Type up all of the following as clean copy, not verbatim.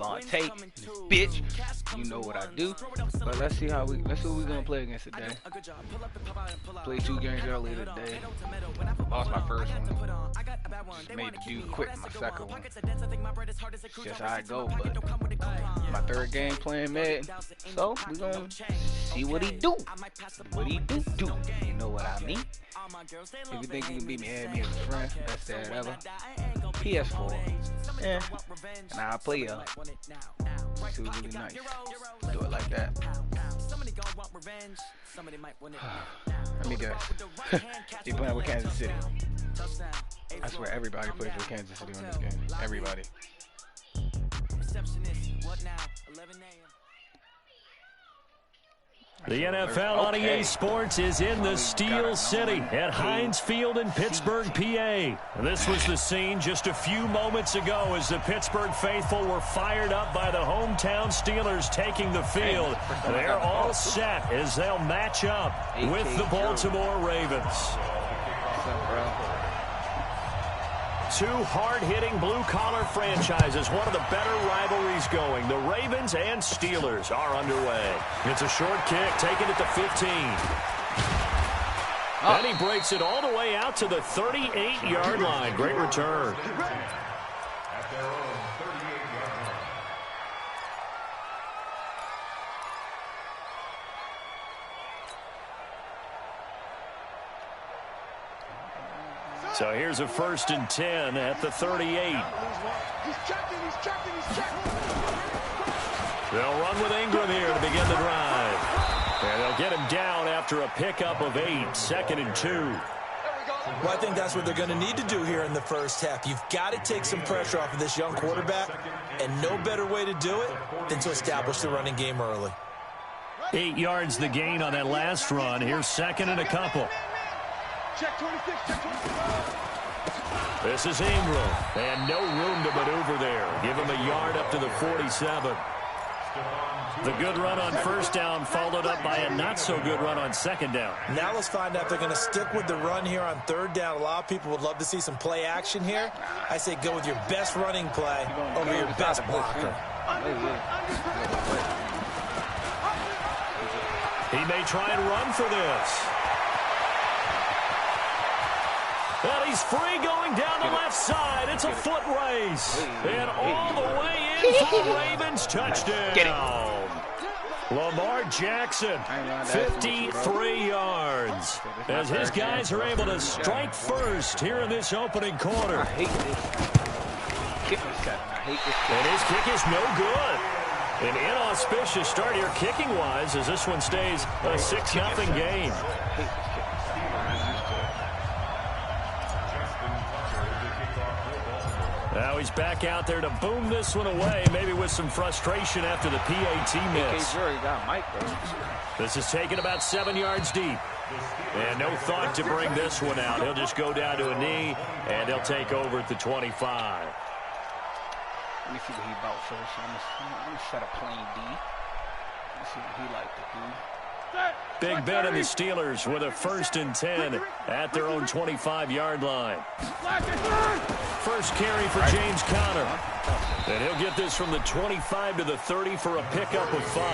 Devontae, this bitch. You know what I do. But let's see what we're gonna play against today. Played 2 games earlier today. Lost my first one. Just made the dude quit my second one. It's just how I go, but my 3rd game playing Madden. So we're gonna see what he do. What he do. You know what I mean? If you think you can beat me, add me as a friend. Best dad ever. PS4. Yeah. And I'll play y'all. It was really nice. Do it like that. Let me guess. They playing with Kansas City. I swear everybody plays with Kansas City on this game. Everybody. The NFL on EA Sports is in the Steel City at Heinz Field in Pittsburgh, PA. This was the scene just a few moments ago as the Pittsburgh faithful were fired up by the hometown Steelers taking the field. They're all set as they'll match up with the Baltimore Ravens. Two hard-hitting blue-collar franchises, one of the better rivalries going. The Ravens and Steelers are underway. It's a short kick, taking it to 15. And he breaks it all the way out to the 38-yard line. Great return. So here's a 1st and 10 at the 38. They'll run with Ingram here to begin the drive. And they'll get him down after a pickup of 8, 2nd and 2. Well, I think that's what they're going to need to do here in the first half. You've got to take some pressure off of this young quarterback, and no better way to do it than to establish the running game early. 8 yards the gain on that last run. Here's 2nd and a couple. Check 26, check 26. This is Ingram, and no room to maneuver there. Give him a yard up to the 47. The good run on 1st down followed up by a not-so-good run on 2nd down. Now let's find out if they're going to stick with the run here on 3rd down. A lot of people would love to see some play action here. I say go with your best running play over your best blocker. He may try and run for this. And he's free going down the left side. It's a foot race. And all the way in for the Ravens. Touchdown. Lamar Jackson, 53 yards. As his guys are able to strike first here in this opening quarter. I hate this. And his kick is no good. An inauspicious start here kicking-wise as this one stays a 6-0 game. Now he's back out there to boom this one away, maybe with some frustration after the PAT miss. This is taken about 7 yards deep. And no thought to bring this one out. He'll just go down to a knee, and he'll take over at the 25. Let me see what he about first. I'm going to set a plain D. Let's see what he like to do. Big Ben and the Steelers with a 1st and 10 at their own 25-yard line. First carry for James Conner. And he'll get this from the 25 to the 30 for a pickup of 5.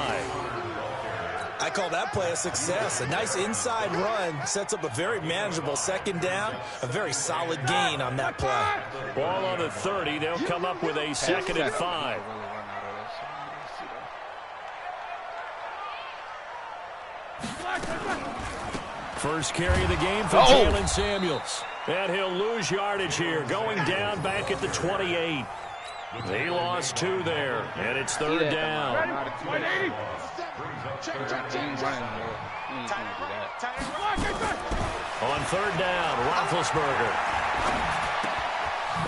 I call that play a success. A nice inside run sets up a very manageable 2nd down. A very solid gain on that play. Ball on the 30. They'll come up with a 2nd and 5. First carry of the game for Jalen Samuels. And he'll lose yardage here, going down back at the 28. He lost 2 there, and it's 3rd down. On 3rd down, Roethlisberger.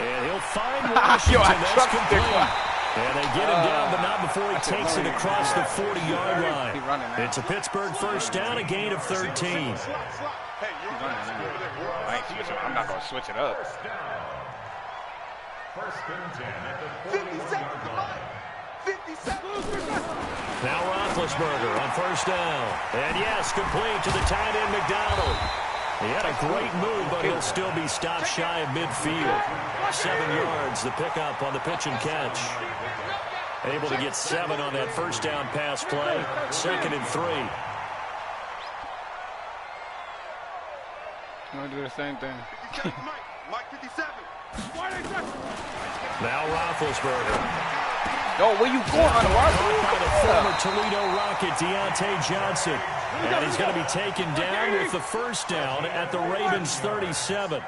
And he'll find Washington. That's complete. And they get him down, but not before he takes it across the 40-yard line. It's a Pittsburgh 1st down, a gain of 13. I'm not going to switch it up. Now Roethlisberger on 1st down. And yes, complete to the tight end McDonald. He had a great move, but he'll still be stopped shy of midfield. 7 yards, the pickup on the pitch and catch. Able to get 7 on that first down pass play. 2nd and 3. I'm going to do the same thing. Mike 57. Now Roethlisberger. Yo, where you going on the By the former Toledo Rocket, Deontay Johnson. And he's going to be taken down with the first down at the Ravens' 37.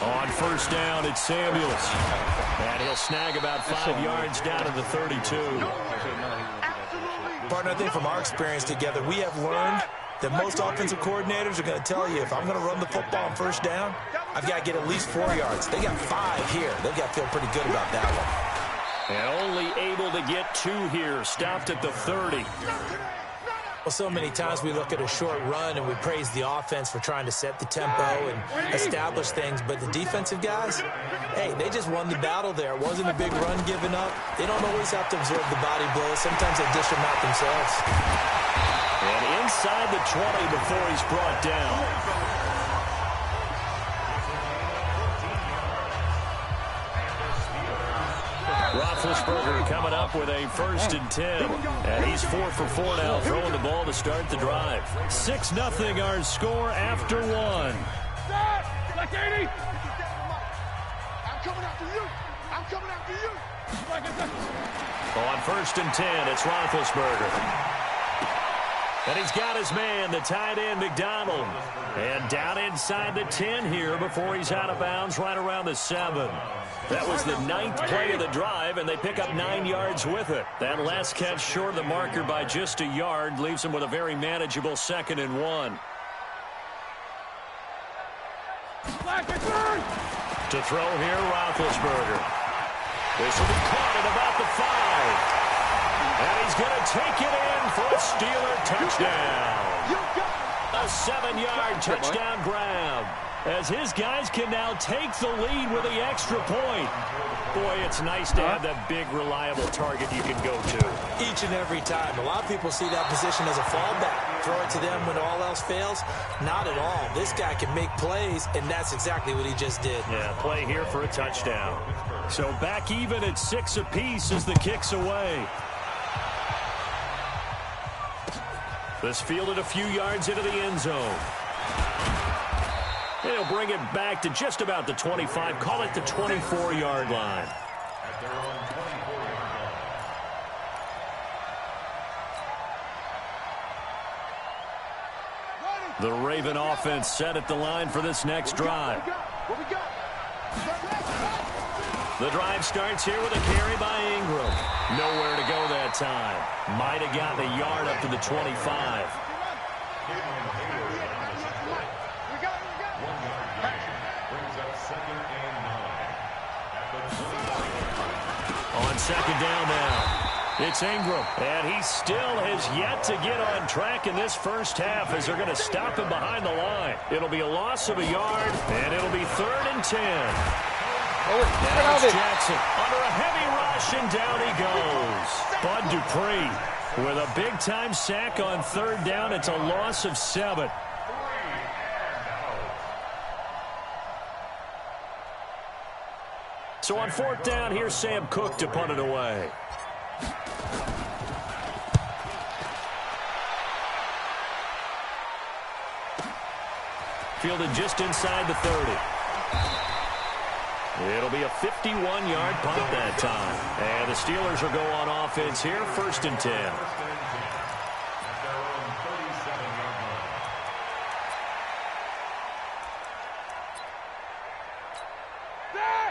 On first down, it's Samuels. And he'll snag about 5 yards down to the 32. Partner, I think from our experience together, we have learned that most offensive coordinators are going to tell you, if I'm going to run the football on first down, I've got to get at least 4 yards. They got 5 here. They've got to feel pretty good about that one. And only able to get 2 here. Stopped at the 30. Well, so many times we look at a short run and we praise the offense for trying to set the tempo and establish things. But the defensive guys, hey, they just won the battle there. It wasn't a big run given up. They don't always have to absorb the body blows. Sometimes they dish them out themselves. And inside the 20 before he's brought down. Roethlisberger coming up with a 1st and 10. And he's 4 for 4 now, throwing the ball to start the drive. 6-0 our score after 1. Like 80. I'm coming after you. I'm coming after you. On 1st and 10, it's Roethlisberger. And he's got his man, the tight end, McDonald. And down inside the 10 here before he's out of bounds right around the 7. That was the 9th play of the drive, and they pick up 9 yards with it. That last catch short of the marker by just a yard leaves him with a very manageable 2nd and 1. To throw here, Roethlisberger. This will be caught at about the 5. And he's going to take it in for a Steeler touchdown. A 7-yard touchdown grab. As his guys can now take the lead with the extra point. Boy, it's nice to have that big, reliable target you can go to. Each and every time. A lot of people see that position as a fallback. Throw it to them when all else fails. Not at all. This guy can make plays, and that's exactly what he just did. Yeah, play here for a touchdown. So back even at 6 apiece as the kick's away. This fielded a few yards into the end zone. They'll bring it back to just about the 25. Call it the 24-yard line. The Raven offense set at the line for this next drive. The drive starts here with a carry by Ingram. Nowhere to go that time. Might have gotten a yard up to the 25. On 2nd down now. It's Ingram, and he still has yet to get on track in this first half as they're going to stop him behind the line. It'll be a loss of a yard, and it'll be 3rd and 10. Now it's Jackson under a heavy rush, and down he goes. Bud Dupree with a big-time sack on 3rd down. It's a loss of 7. So on 4th down, here's Sam Cook to punt it away. Fielded just inside the 30. It'll be a 51-yard punt that time. And the Steelers will go on offense here, 1st and 10.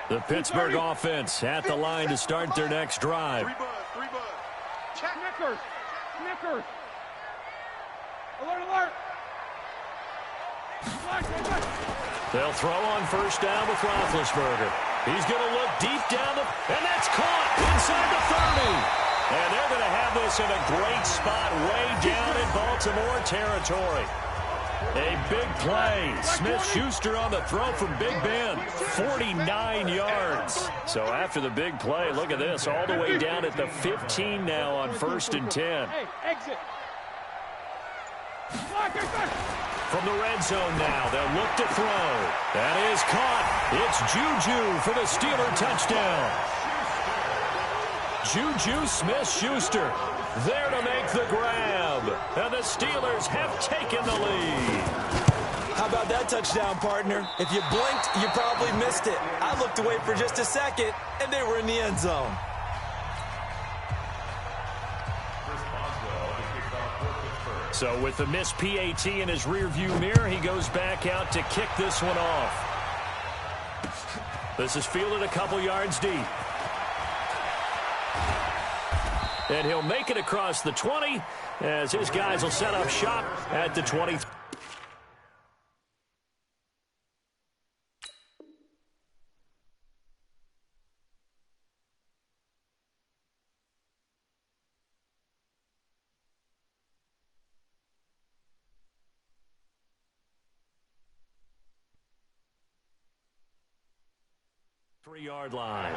The Pittsburgh offense at the line to start their next drive. Snickers. Alert. They'll throw on 1st down with Roethlisberger. He's going to look deep down and that's caught inside the 30. And they're going to have this in a great spot way down in Baltimore territory. A big play. Smith-Schuster on the throw from Big Ben. 49 yards. So after the big play, look at this. All the way down at the 15 now on 1st and 10. Hey, exit. From the red zone now, they'll look to throw. That is caught. It's Juju for the Steeler touchdown. Juju Smith-Schuster there to make the grab. And the Steelers have taken the lead. How about that touchdown, partner? If you blinked, you probably missed it. I looked away for just a second, and they were in the end zone. So with the missed PAT in his rearview mirror, he goes back out to kick this one off. This is fielded a couple yards deep. And he'll make it across the 20 as his guys will set up shop at the 20. Three-yard line.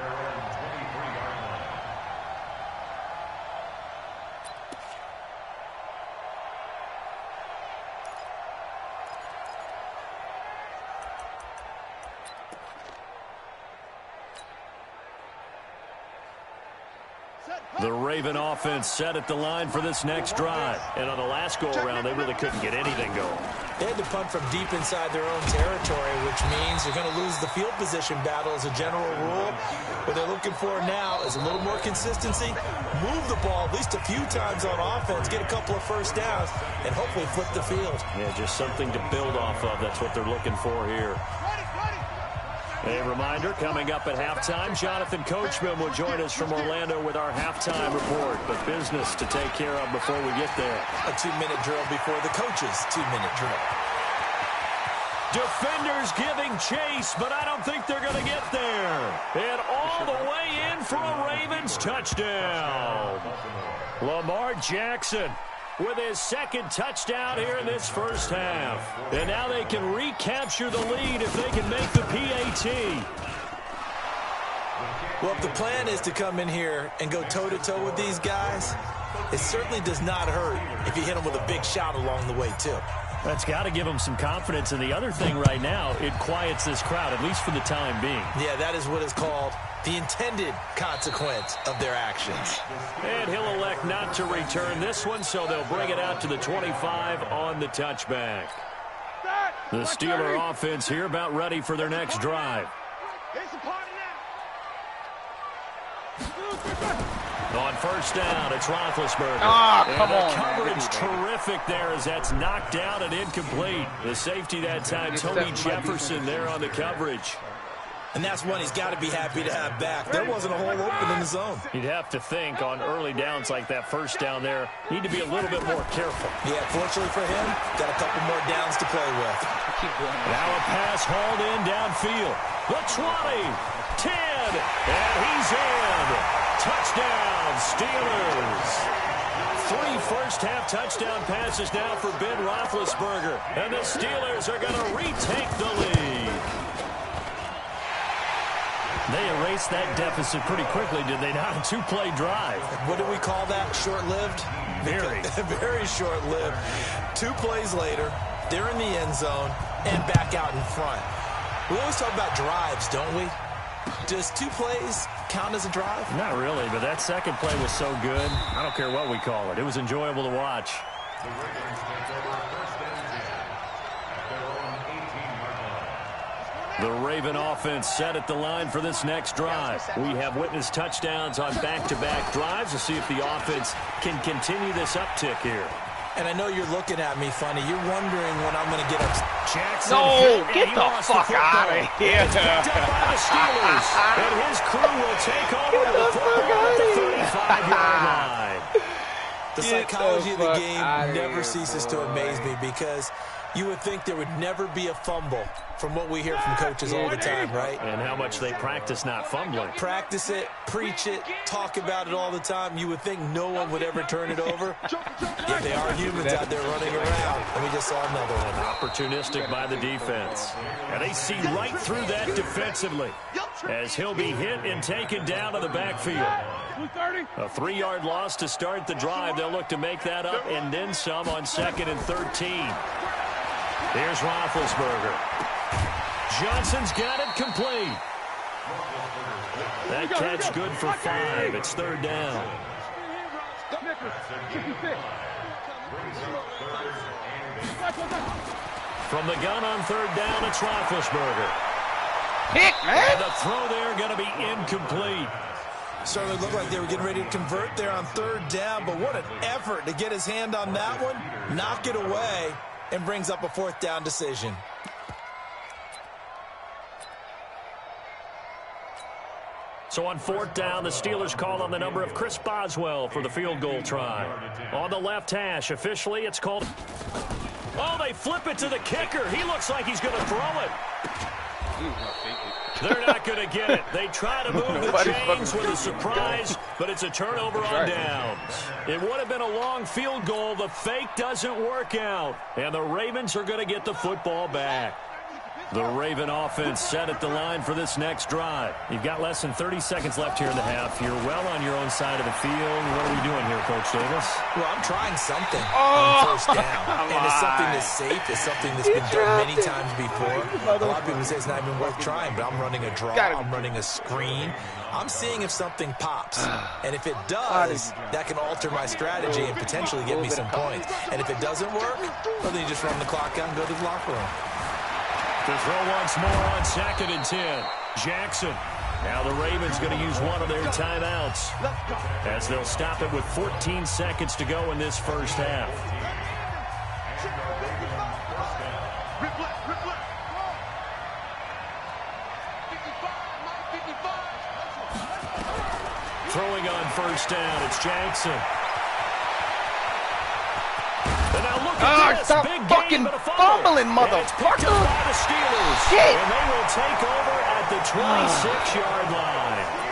The Raven offense set at the line for this next drive. And on the last go-around, they really couldn't get anything going. They had to punt from deep inside their own territory, which means you're going to lose the field position battle as a general rule. What they're looking for now is a little more consistency, move the ball at least a few times on offense, get a couple of first downs, and hopefully flip the field. Yeah, just something to build off of. That's what they're looking for here. A reminder, coming up at halftime, Jonathan Coachman will join us from Orlando with our halftime report. But business to take care of before we get there. A 2-minute drill before the coach's 2-minute drill. Defenders giving chase, but I don't think they're going to get there. And all the way in for a Ravens touchdown. Lamar Jackson with his second touchdown here in this first half. And now they can recapture the lead if they can make the PAT. Well, if the plan is to come in here and go toe-to-toe with these guys, it certainly does not hurt if you hit them with a big shot along the way, too. That's got to give them some confidence. And the other thing right now, it quiets this crowd, at least for the time being. Yeah, that is what is called the intended consequence of their actions. And he'll elect not to return this one, so they'll bring it out to the 25 on the touchback. The Steeler offense here about ready for their next drive. On first down, it's Roethlisberger. Come on, coverage terrific there as that's knocked down and incomplete. The safety that time, Tony Jefferson there on the coverage. And that's one he's got to be happy to have back. There wasn't a hole open in the zone. You'd have to think on early downs like that first down there, need to be a little bit more careful. Yeah, fortunately for him, got a couple more downs to play with. Now a pass hauled in downfield. The 20, 10, and he's in. Touchdown, Steelers. 3 first-half touchdown passes now for Ben Roethlisberger. And the Steelers are going to retake the lead. They erased that deficit pretty quickly, did they not? A 2-play drive. What do we call that? Short-lived? Very. Very short-lived. 2 plays later, they're in the end zone and back out in front. We always talk about drives, don't we? Does 2 plays count as a drive? Not really, but that second play was so good. I don't care what we call it. It was enjoyable to watch. The Raven offense set at the line for this next drive. We have witnessed touchdowns on back-to-back drives. We'll see if the offense can continue this uptick here. And I know you're looking at me funny. You're wondering when I'm going to get up. Jackson. No, get the fuck out of here. It's picked up by the Steelers. And his crew will take over the football at the 35-yard line. The psychology of the game never ceases to amaze me because you would think there would never be a fumble from what we hear from coaches all the time, right? And how much they practice not fumbling. Practice it, preach it, talk about it all the time. You would think no one would ever turn it over. Yet they are humans out there running around. And we just saw another one. Opportunistic by the defense. And they see right through that defensively as he'll be hit and taken down to the backfield. A 3-yard loss to start the drive. They'll look to make that up and then some on 2nd and 13. Here's Roethlisberger. Johnson's got it complete. That catch good for 5. It's third down. From the gun on third down, it's Roethlisberger. Pick, man. And the throw there going to be incomplete. Certainly looked like they were getting ready to convert there on third down, but what an effort to get his hand on that one, knock it away, and brings up a fourth down decision. So on fourth down, the Steelers call on the number of Chris Boswell for the field goal try. On the left hash, officially, it's called. Oh, they flip it to the kicker. He looks like he's going to throw it. They're not going to get it. They try to move the chains with a surprise, but it's a turnover on downs. It would have been a long field goal. The fake doesn't work out, and the Ravens are going to get the football back. The Raven offense set at the line for this next drive. You've got less than 30 seconds left here in the half. You're well on your own side of the field. What are we doing here, Coach Davis? Well, I'm trying something on first down. And it's something that's safe. It's something that's been done many times before. A lot of people say it's not even worth trying, but I'm running a draw. I'm running a screen. I'm seeing if something pops. And if it does, that can alter my strategy and potentially get me some points. And if it doesn't work, well, then you just run the clock out and go to the locker room. To throw once more on 2nd and 10. Jackson. Now the Ravens going to use one of their timeouts as they'll stop it with 14 seconds to go in this first half. Throwing on first down, it's Jackson. And now look at this. Stop Big fucking game, fumbling, motherfucker. By the Steelers. Shit. And they will take over at the 26-yard line.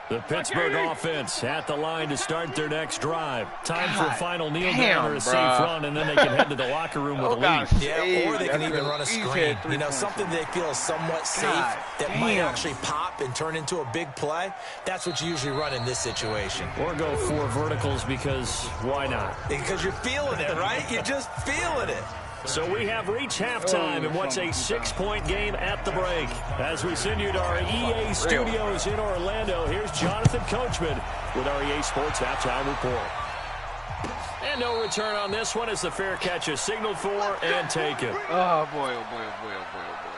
The Pittsburgh offense at the line to start their next drive. Time for a final kneel down or a safe run, and then they can head to the locker room with a lead. Yeah, or they can even run a screen. You know, something they feel is somewhat safe that might actually pop and turn into a big play. That's what you usually run in this situation. Or go 4 verticals because why not? Because you're feeling it, right? You're just feeling it. So we have reached halftime in what's a 6-point game at the break. As we send you to our EA studios in Orlando, here's Jonathan Coachman with our EA Sports Halftime Report. And no return on this one as the fair catch is signaled for and taken. Oh, boy, oh, boy, oh, boy, oh, boy, oh, boy.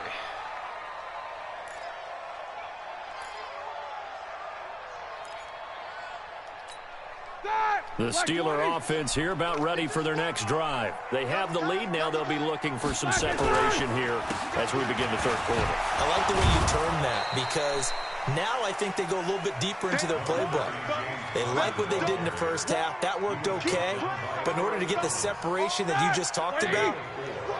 The Steeler offense here about ready for their next drive. They have the lead. Now they'll be looking for some separation here as we begin the third quarter. I like the way you term that because now I think they go a little bit deeper into their playbook. They like what they did in the first half. That worked okay. But in order to get the separation that you just talked about,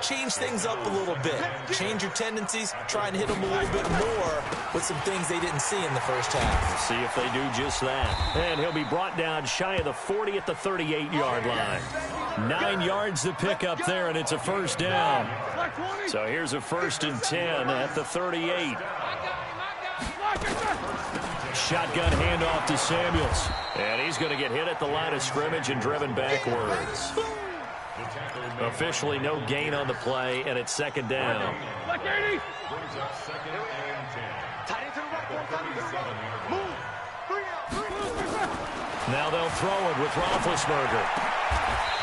change things up a little bit. Change your tendencies. Try and hit them a little bit more with some things they didn't see in the first half. We'll see if they do just that. And he'll be brought down shy of the 40 at the 38-yard line. 9 yards to pick up there, and it's a first down. So here's a 1st and 10 at the 38. Shotgun handoff to Samuels. And he's going to get hit at the line of scrimmage and driven backwards. Officially no gain on the play, and it's 2nd down. Now they'll throw it with Roethlisberger.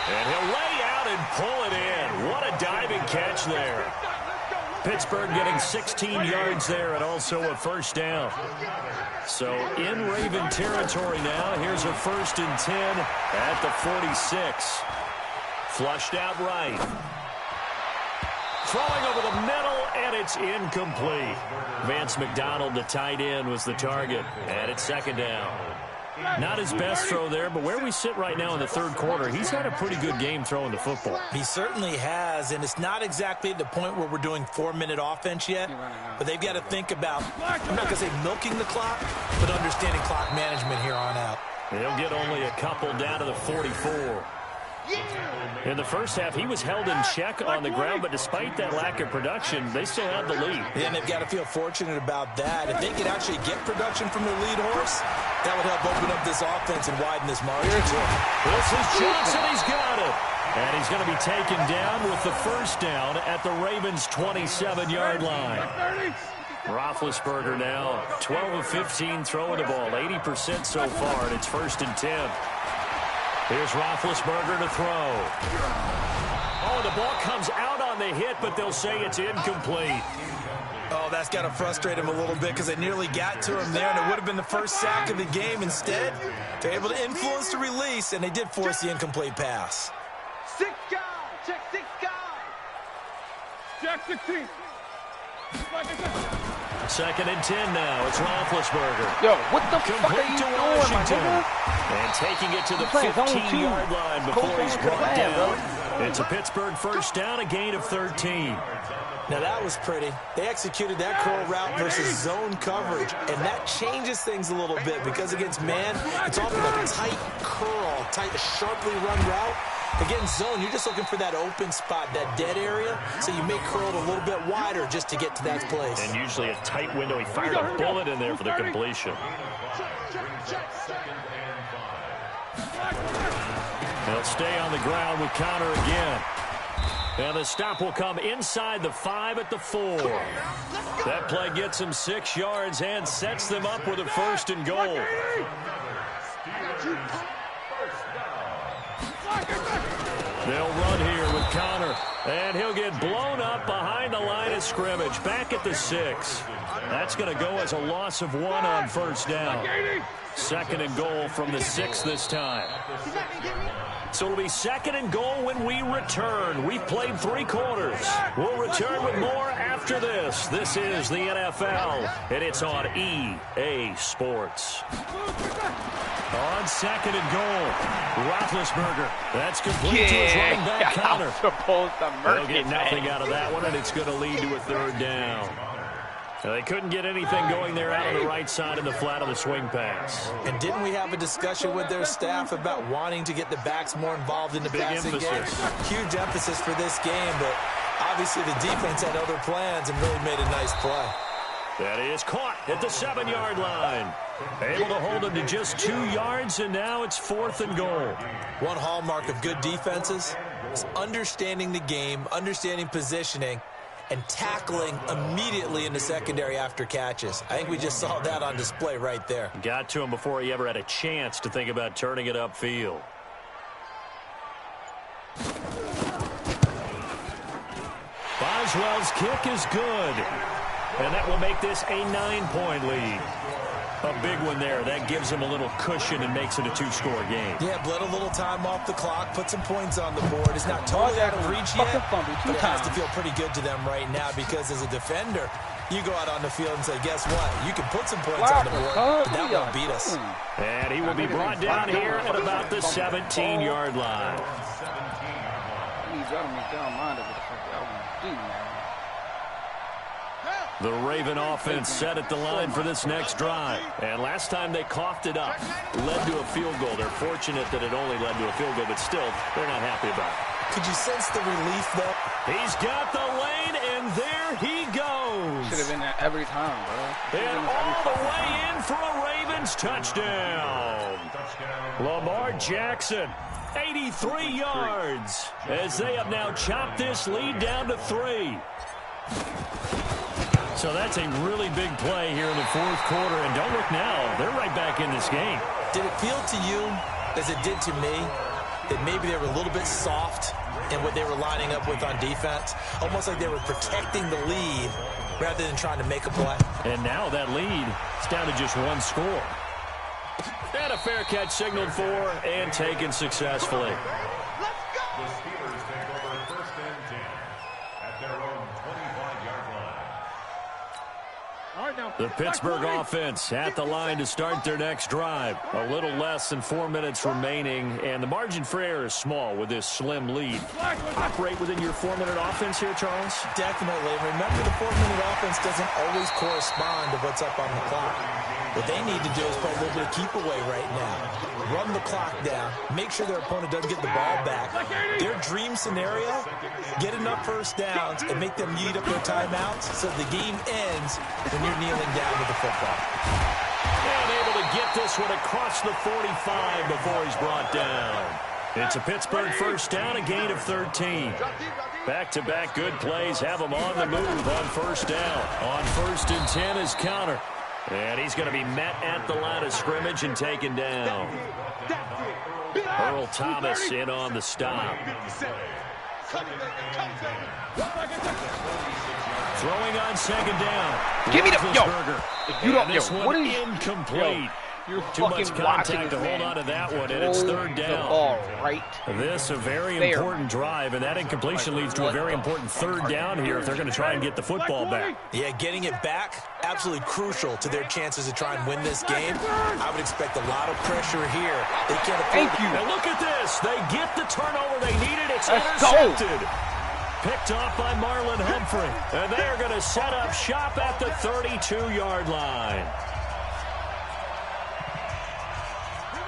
And he'll lay out and pull it in. What a diving catch there. Pittsburgh getting 16 yards there and also a first down. So in Raven territory now. Here's a 1st and 10 at the 46. Flushed out right. Throwing over the middle, and it's incomplete. Vance McDonald, the tight end, was the target. And it's 2nd down. Not his best throw there, but where we sit right now in the third quarter, he's had a pretty good game throwing the football. He certainly has, and it's not exactly at the point where we're doing 4-minute offense yet, but they've got to think about, I'm not going to say milking the clock, but understanding clock management here on out. They'll get only a couple down to the 44. In the first half, he was held in check on the ground, but despite that lack of production, they still have the lead. And they've got to feel fortunate about that. If they could actually get production from their lead horse, that would help open up this offense and widen this margin. This is Johnson. He's got it. And he's going to be taken down with the first down at the Ravens' 27-yard line. Roethlisberger now 12 of 15 throwing the ball, 80% so far, and it's 1st and 10. Here's Roethlisberger to throw. Oh, the ball comes out on the hit, but they'll say it's incomplete. Oh, that's got to frustrate him a little bit because they nearly got to him there, and it would have been the first sack of the game. Instead, they're able to influence the release, and they did force the incomplete pass. 6 guys. Check 6 guys. Check 16. 2nd and 10 now. It's Roethlisberger. Yo, what the fuck are Complete you to doing, my Washington. nigga? And taking it to the playing zone 15-yard two. line before Coach he's Van brought Command, down. It's a Pittsburgh first down, a gain of 13. Now, that was pretty. They executed that curl route versus zone coverage, and that changes things a little bit because against man, it's often a tight curl, tight, sharply run route. Against zone, you're just looking for that open spot, that dead area, so you may curl it a little bit wider just to get to that place. And usually a tight window. He fired a bullet in there for the completion. They'll stay on the ground with Connor again. And the stop will come inside the 5 at the 4. That play gets them 6 yards and sets them up with a 1st and goal. They'll run here with Connor, and he'll get blown up behind the line of scrimmage, back at the 6. That's going to go as a loss of 1 on 1st down. 2nd and goal from the 6 this time. So it'll be 2nd and goal when we return. We've played 3 quarters. We'll return with more after this. This is the NFL, and it's on EA Sports. On 2nd and goal, Roethlisberger. That's complete to his running back, Connor. I'm supposed to They'll get nothing out of that one, and it's going to lead to a 3rd down. Now, they couldn't get anything going there out of the right side of the flat of the swing pass. And didn't we have a discussion with their staff about wanting to get the backs more involved in the passing game? Huge emphasis for this game, but obviously the defense had other plans and really made a nice play. That is caught at the 7-yard line. Able to hold him to just 2 yards, and now it's 4th and goal. One hallmark of good defenses is understanding the game, understanding positioning, and tackling immediately in the secondary after catches. I think we just saw that on display right there. Got to him before he ever had a chance to think about turning it upfield. Boswell's kick is good. And that will make this a 9-point lead. A big one there. That gives him a little cushion and makes it a 2-score game. Yeah, bled a little time off the clock, put some points on the board. It's not totally out of reach yet, but it has to feel pretty good to them right now because as a defender, you go out on the field and say, guess what? You can put some points on the board, but that won't beat us. And he will be brought down here at about the 17-yard line. The Raven offense set at the line for this next drive. And last time they coughed it up, led to a field goal. They're fortunate that it only led to a field goal, but still, they're not happy about it. Could you sense the relief, though? He's got the lane, and there he goes. Should have been there every time, bro. And all the way in for a Ravens touchdown. Lamar Jackson, 83 yards, as they have now chopped this lead down to 3. So that's a really big play here in the 4th quarter. And don't look now, they're right back in this game. Did it feel to you, as it did to me, that maybe they were a little bit soft in what they were lining up with on defense? Almost like they were protecting the lead rather than trying to make a play. And now that lead is down to just 1 score. And a fair catch signaled for and taken successfully. The Steelers take over 1st and 10 at their own 25-yard line. The Pittsburgh offense at the line to start their next drive. A little less than 4 minutes remaining, and the margin for error is small with this slim lead. Operate within your 4-minute offense here, Charles? Definitely. Remember, the 4-minute offense doesn't always correspond to what's up on the clock. What they need to do is play a little bit of keep away right now. Run the clock down. Make sure their opponent doesn't get the ball back. Their dream scenario, get enough first downs and make them eat up their timeouts so the game ends when you're kneeling down with the football. And able to get this one across the 45 before he's brought down. It's a Pittsburgh first down, a gain of 13. Back-to-back good plays have them on the move on first down. On 1st and 10 is counter. And he's going to be met at the line of scrimmage and taken down. Earl Thomas in on the stop. Throwing on 2nd down. Give me the Roethlisberger. If you don't, this yo, one what is incomplete? You're Too much fucking watching contact to this, hold man. on to that one, and it's 3rd The down. ball right. This a very there. important drive, and that incompletion leads to a very important 3rd down here if they're going to try and get the football back. Yeah, getting it back, absolutely crucial to their chances to try and win this game. I would expect a lot of pressure here. They can't afford. Thank you. And look at this. They get the turnover they needed. It's Let's go. intercepted. Picked off by Marlon Humphrey. And they are going to set up shop at the 32-yard line.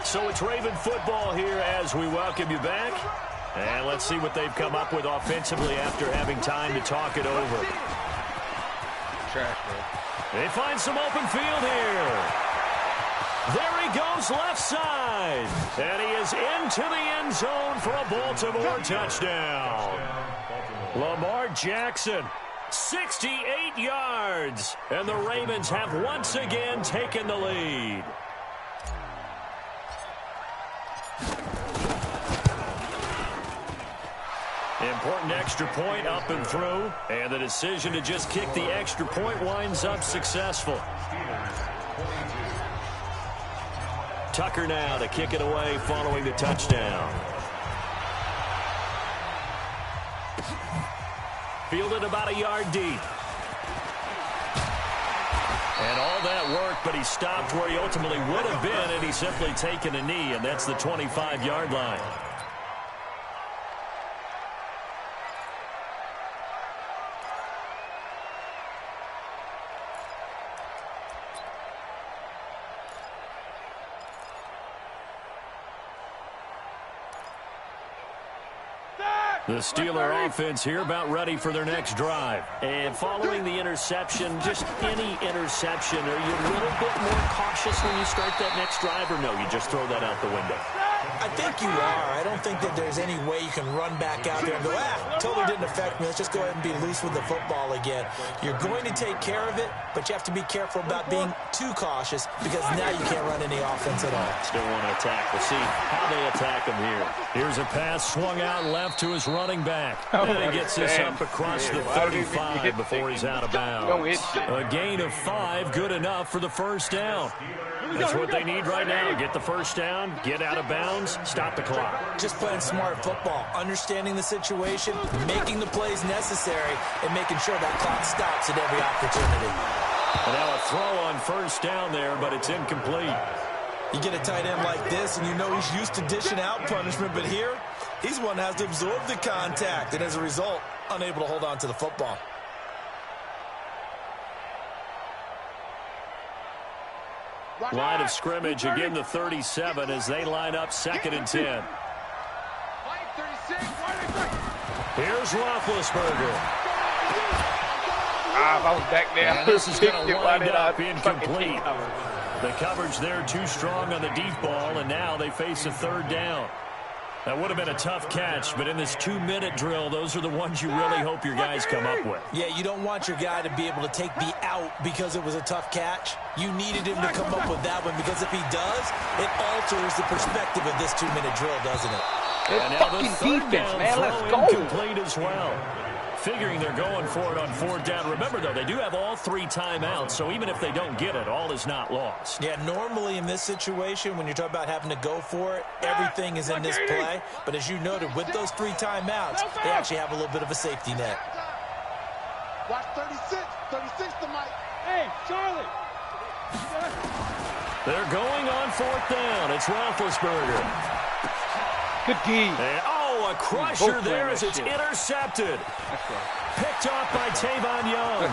So it's Raven football here as we welcome you back. And let's see what they've come up with offensively after having time to talk it over. Trash, bro. They find some open field here. There he goes left side. And he is into the end zone for a Baltimore touchdown. Lamar Jackson, 68 yards. And the Ravens have once again taken the lead. Important extra point up and through. And the decision to just kick the extra point winds up successful. Tucker now to kick it away following the touchdown. Fielded about a yard deep. And all that work, but he stopped where he ultimately would have been, and he's simply taken a knee, and that's the 25-yard line. The Steeler offense here about ready for their next drive. And following the interception, just any interception, are you a little bit more cautious when you start that next drive, or no, you just throw that out the window? I think you are. I don't think that there's any way you can run back out there and go, totally didn't affect me. Let's just go ahead and be loose with the football again. You're going to take care of it, but you have to be careful about being too cautious because now you can't run any offense at all. Still want to attack. We'll see how they attack him here. Here's a pass swung out left to his running back. And he gets this up across the 35 before he's out of bounds. A gain of 5, good enough for the first down. That's what they need right now. Get the first down, get out of bounds, stop the clock. Just playing smart football, understanding the situation, making the plays necessary, and making sure that clock stops at every opportunity. And now a throw on first down there, but it's incomplete. You get a tight end like this, and you know he's used to dishing out punishment, but here, he's one that has to absorb the contact, and as a result, unable to hold on to the football. Line of scrimmage, again the 37 as they line up 2nd and 10. Here's Roethlisberger. If I was back there, And this is going to wind up incomplete. The coverage there too strong on the deep ball, and now they face a 3rd down. That would have been a tough catch, but in this 2-minute drill, those are the ones you really hope your guys come up with. Yeah, you don't want your guy to be able to take the out because it was a tough catch. You needed him to come up with that one because if he does, it alters the perspective of this 2-minute drill, doesn't it? And now the fucking 3rd defense, down man. throw Let's go. incomplete as well. Figuring they're going for it on 4th down. Remember, though, they do have all 3 timeouts, so even if they don't get it, all is not lost. Yeah, normally in this situation, when you're talking about having to go for it, everything is in this play. But as you noted, with those 3 timeouts, they actually have a little bit of a safety net. Watch 36. 36 to Mike. Hey, Charlie. They're going on 4th down. It's Roethlisberger. Good D. And, a crusher there as it's intercepted. Picked off by Tavon Young.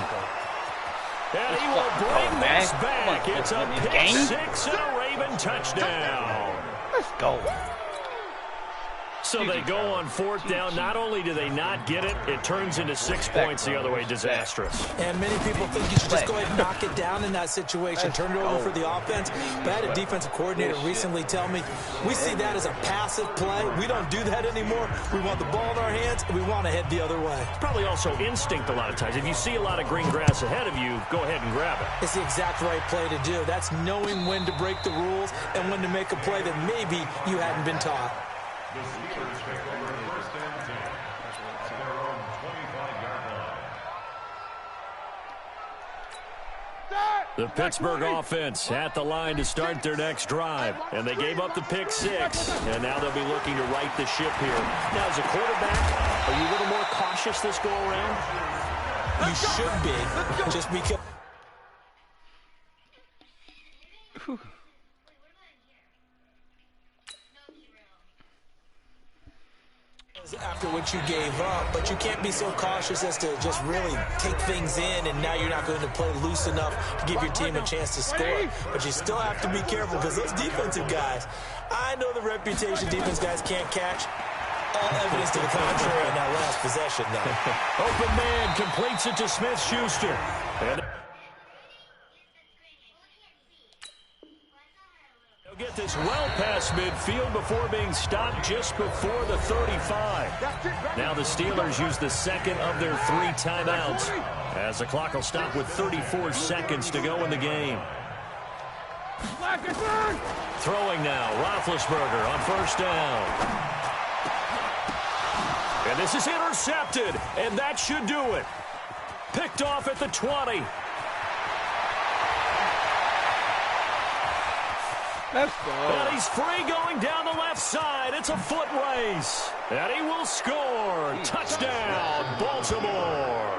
And he will bring this back. It's a pick 6 and a Raven touchdown. Let's go. So they go on 4th down. Not only do they not get it, it turns into 6 points the other way. Disastrous. And many people think you should just go ahead and knock it down in that situation, turn it over for the offense. But I had a defensive coordinator recently tell me, we see that as a passive play. We don't do that anymore. We want the ball in our hands, and we want to head the other way. It's probably also instinct a lot of times. If you see a lot of green grass ahead of you, go ahead and grab it. It's the exact right play to do. That's knowing when to break the rules and when to make a play that maybe you hadn't been taught. The Steelers take over 1st and 10 at their own 25-yard line. The Pittsburgh offense at the line to start their next drive. And they gave up the pick 6, and now they'll be looking to right the ship here. Now, as a quarterback, are you a little more cautious this go-around? You should be, just because. After what you gave up, but you can't be so cautious as to just really take things in, and now you're not going to play loose enough to give your team a chance to score. But you still have to be careful because those defensive guys, I know the reputation defense guys can't catch. All evidence to the contrary in that last possession, though. Open man completes it to Smith-Schuster. And get this well past midfield before being stopped just before the 35. Now the Steelers use the second of their 3 timeouts as the clock will stop with 34 seconds to go in the game. Throwing now, Roethlisberger on 1st down. And this is intercepted, and that should do it. Picked off at the 20. Let's go. And he's free going down the left side. It's a foot race. And he will score. Touchdown, Baltimore.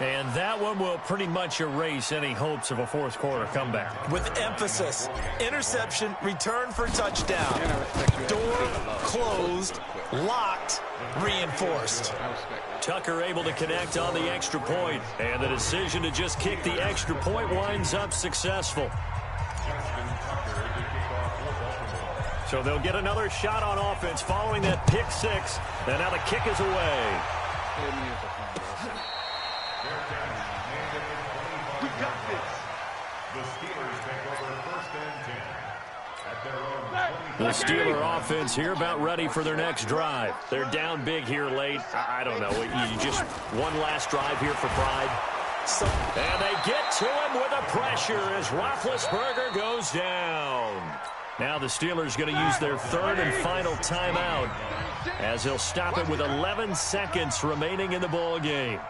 And that one will pretty much erase any hopes of a 4th quarter comeback. With emphasis, interception, return for touchdown. Door closed, locked, reinforced. Tucker able to connect on the extra point. And the decision to just kick the extra point winds up successful. So they'll get another shot on offense following that pick 6. And now the kick is away. We got this. The Steelers take over 1st and 10 at their own 25. The Steeler offense here about ready for their next drive. They're down big here late. I don't know. You just one last drive here for pride. And they get to him with the pressure as Roethlisberger goes down. Now the Steelers going to use their 3rd and final timeout as they'll stop it with 11 seconds remaining in the ball game.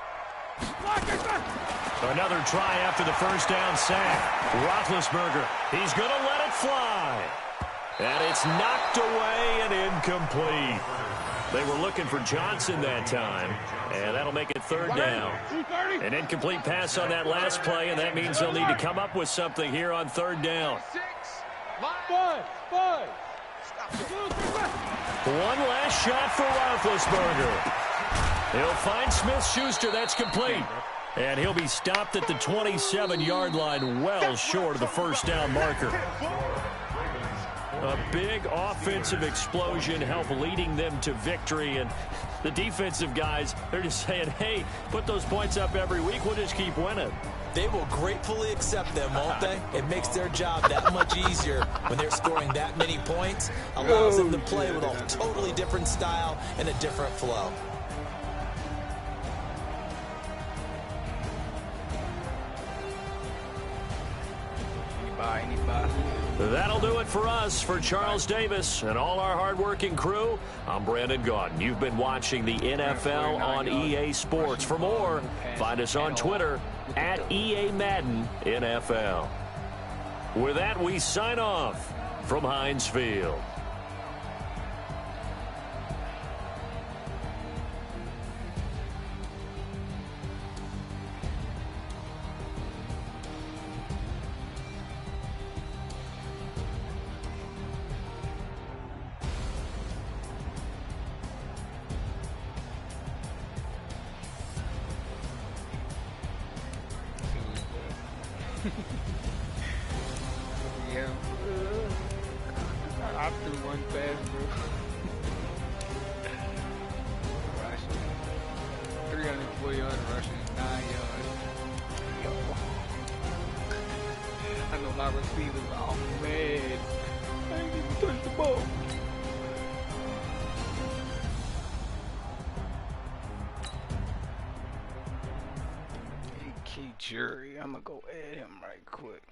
Another try after the 1st down sack. Roethlisberger, he's going to let it fly. And it's knocked away and incomplete. They were looking for Johnson that time, and that'll make it 3rd down. An incomplete pass on that last play, and that means they'll need to come up with something here on 3rd down. One last shot for Roethlisberger. He'll find Smith-Schuster. That's complete. And he'll be stopped at the 27-yard line, well short of the 1st down marker. A big offensive explosion helped leading them to victory. And the defensive guys, they're just saying, hey, put those points up every week. We'll just keep winning. They will gratefully accept them, won't they? It makes their job that much easier when they're scoring that many points. Allows them to play with a totally different style and a different flow. That'll do it for us. For Charles Davis and all our hardworking crew, I'm Brandon Gaudin. You've been watching the NFL on EA Sports. For more, find us on Twitter at EA Madden NFL. With that, we sign off from Heinz Field. Yeah. threw one pass, bro. Rushing. 304 yards rushing, 9 yards. Yo. I know my receivers. Oh man, I ain't even touched the ball. AK Jury, I'm gonna go add him right quick.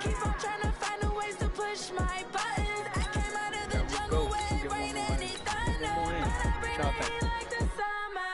Keep on trying to find a ways to push my buttons. I came out of the jungle where it rained and it thunder, but I bring the heat like the summer.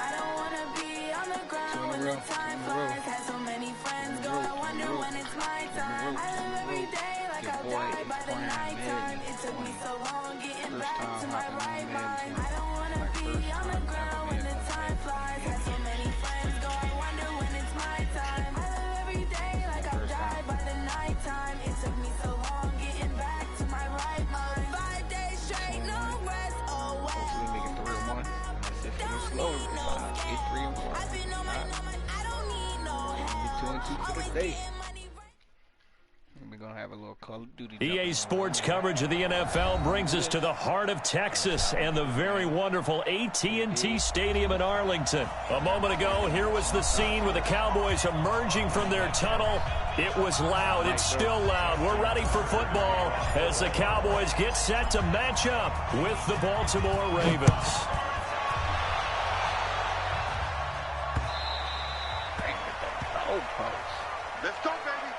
I don't wanna be on the ground when the time flies. Had so many friends go, I wonder when it's my time. I live every day like I'll die by the nighttime. It took me so long getting back to my right mind. I don't wanna be on the ground when the time flies. Had so many friends go, I wonder when it's my time. I live every day like I'll die by the nighttime. It took me so long getting back to my right mind. 5 days straight, no rest. Oh well. Hopefully make it 3-1. If it was slow, get 3-1. I've been on my I don't need no help. Get 2-2 for the day. We're gonna have a little Call of Duty. EA Sports coverage of the NFL brings us to the heart of Texas and the very wonderful AT&T Stadium in Arlington. A moment ago, here was the scene with the Cowboys emerging from their tunnel. It was loud. It's still loud. We're ready for football as the Cowboys get set to match up with the Baltimore Ravens. Let's go, baby.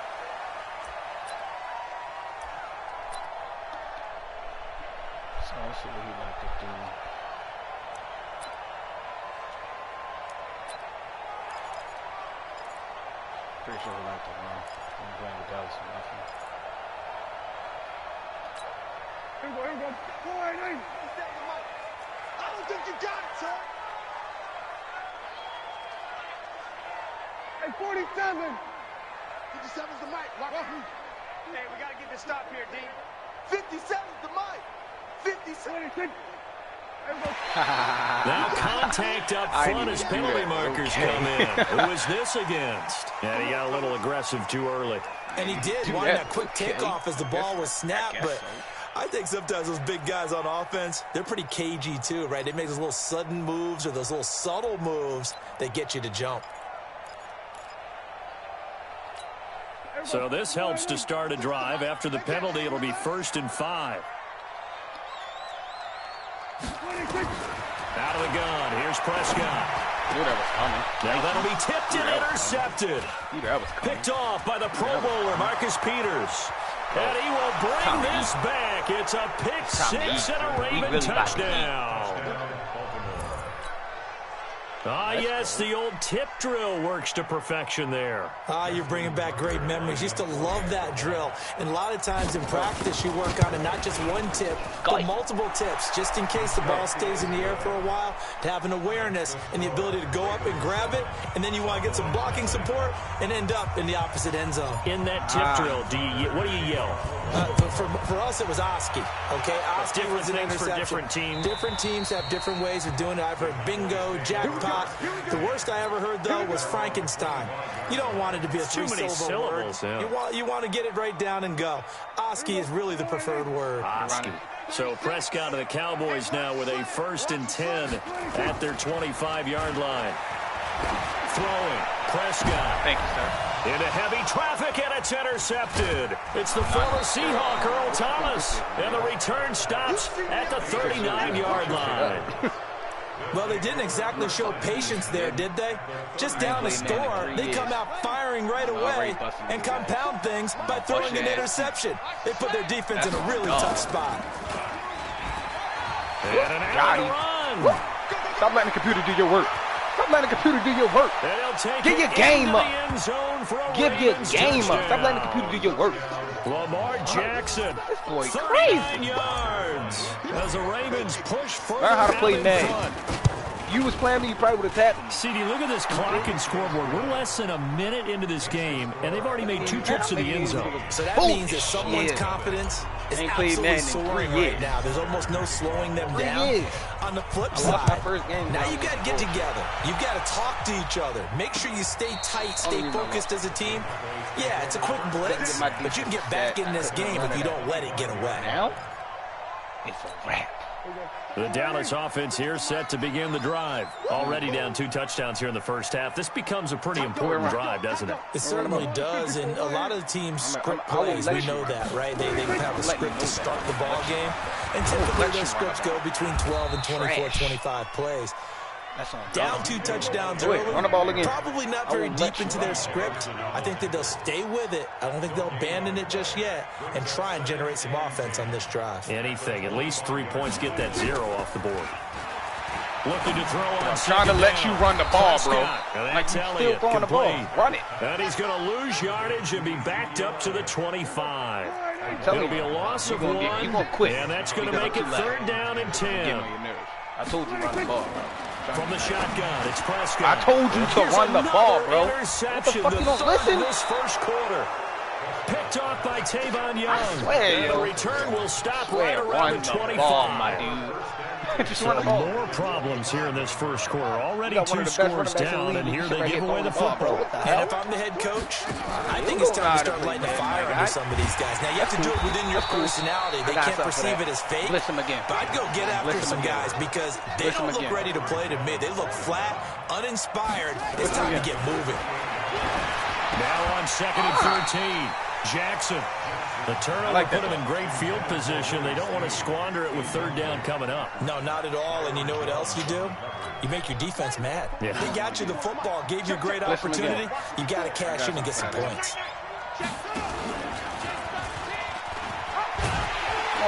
So let's see what he like to do. Pretty sure he like to run. I'm playing with Dallas or nothing. Here we go. All right, hey. I don't think you got it, son. Hey, 47. 57's the mic. Lock up. Hey, we got to get this stop here, D. 57's the mic. 56. Now contact up front as penalty markers come in. Who is this against? And he got a little aggressive too early. And he did wind that quick takeoff as the ball was snapped, but I think sometimes those big guys on offense, they're pretty cagey too, right? They make those little sudden moves or those little subtle moves that get you to jump. So this helps to start a drive. After the penalty, it'll be 1st and 5. Out of the gun. Here's Prescott. Knew that was coming. Now that'll be tipped and intercepted. Knew that was coming. Picked off by the Pro Bowler, Marcus Peters. And he will bring this back. It's a pick six and a Raven touchdown. Ah, yes, the old tip drill works to perfection there. Ah, you're bringing back great memories. Used to love that drill. And a lot of times in practice, you work on it, not just one tip, but multiple tips, just in case the ball stays in the air for a while, to have an awareness and the ability to go up and grab it, and then you want to get some blocking support and end up in the opposite end zone. In that tip drill, what do you yell? For us, it was Oski. Okay, Oski was an interception. For different teams. Different teams have different ways of doing it. I've heard bingo, jackpot. The worst I ever heard, though, was Frankenstein. You don't want it to be a three-syllable word. Yeah. You want to get it right down and go. Oski is really the preferred word. Oski. So Prescott of the Cowboys now with a 1st and 10 at their 25-yard line. Throwing. Prescott. Thank you, sir. Into heavy traffic, and it's intercepted. It's the former Seahawk, Earl Thomas. And the return stops at the 39-yard line. Well, they didn't exactly show patience there, did they? Just down a score, they come out firing right away and compound things by throwing an interception. They put their defense in a really tough spot. And an out run. Stop letting the computer do your work. Stop letting the computer do your work. Get your game up. Give your game up. Stop letting the computer do your work. Lamar Jackson, This boy 39 crazy. yards as the Ravens push further Learn how to play down in Madden. front. If you was playing me, you probably would have tapped me. CD, look at this clock and scoreboard. We're less than a minute into this game, and they've already made 2 trips to the end zone. So that means that someone's confidence is Ain't played absolutely Madden in soaring 3 years. right now. There's almost no slowing them 3 down. years. On the flip I lost my side, first game. now you got to get together. You've got to talk to each other. Make sure you stay tight, stay focused as a team. Yeah, it's a quick blitz, but you can get back in this game if you don't let it get away. Now, it's a wrap. The Dallas offense here set to begin the drive. Already down 2 touchdowns here in the first half. This becomes a pretty important drive, doesn't it? It certainly does, and a lot of the teams script plays. We know that, right? They have a script to start the ball game, and typically those scripts go between 12 and 24, 25 plays. Down 2 touchdowns early, Run the ball again. probably not very deep into their script. I think that they'll stay with it. I don't think they'll abandon it just yet and try and generate some offense on this drive. Anything. At least 3 points, get that 0 off the board. Looking to throw on I'm trying to let you run the ball, bro. Like, you still throwing the ball. Run it. And he's going to lose yardage and be backed up to the 25. It'll be a loss of 1, you gonna quit. and that's going to make it 3rd down and 10. Get on your nerves. I told you to run the ball, bro. From the shotgun, it's Prescott. I told you to run the ball, bro. What the Interception, fuck, you don't listen? this first quarter. Picked off by Tavon Young. I swear, and the yo. return will stop right around Run the the 25. ball, my dude. Just So run the ball. more problems here in this first quarter. Already You got one 2 of the best running scores backs in the down, league. and You here should they right give here away the throwing the ball, bro. football. What the And hell? if I'm the head coach, I think it's time to start lighting the fire under some of these guys. Now, you have to do it within your personality. They can't perceive it as fake. Blitz him again. But I'd go get after Blitz him some again. guys because they Blitz him don't look again. ready to play to me. They look flat, uninspired. It's Blitz him time to again. get moving. Now on 2nd and 13. Jackson. The turnover put him in great field position. They don't want to squander it with 3rd down coming up. No, not at all. And you know what else you do? You make your defense mad. Yeah. They got you the football, gave you a great Blitz him opportunity. again. You got to cash in and get some points.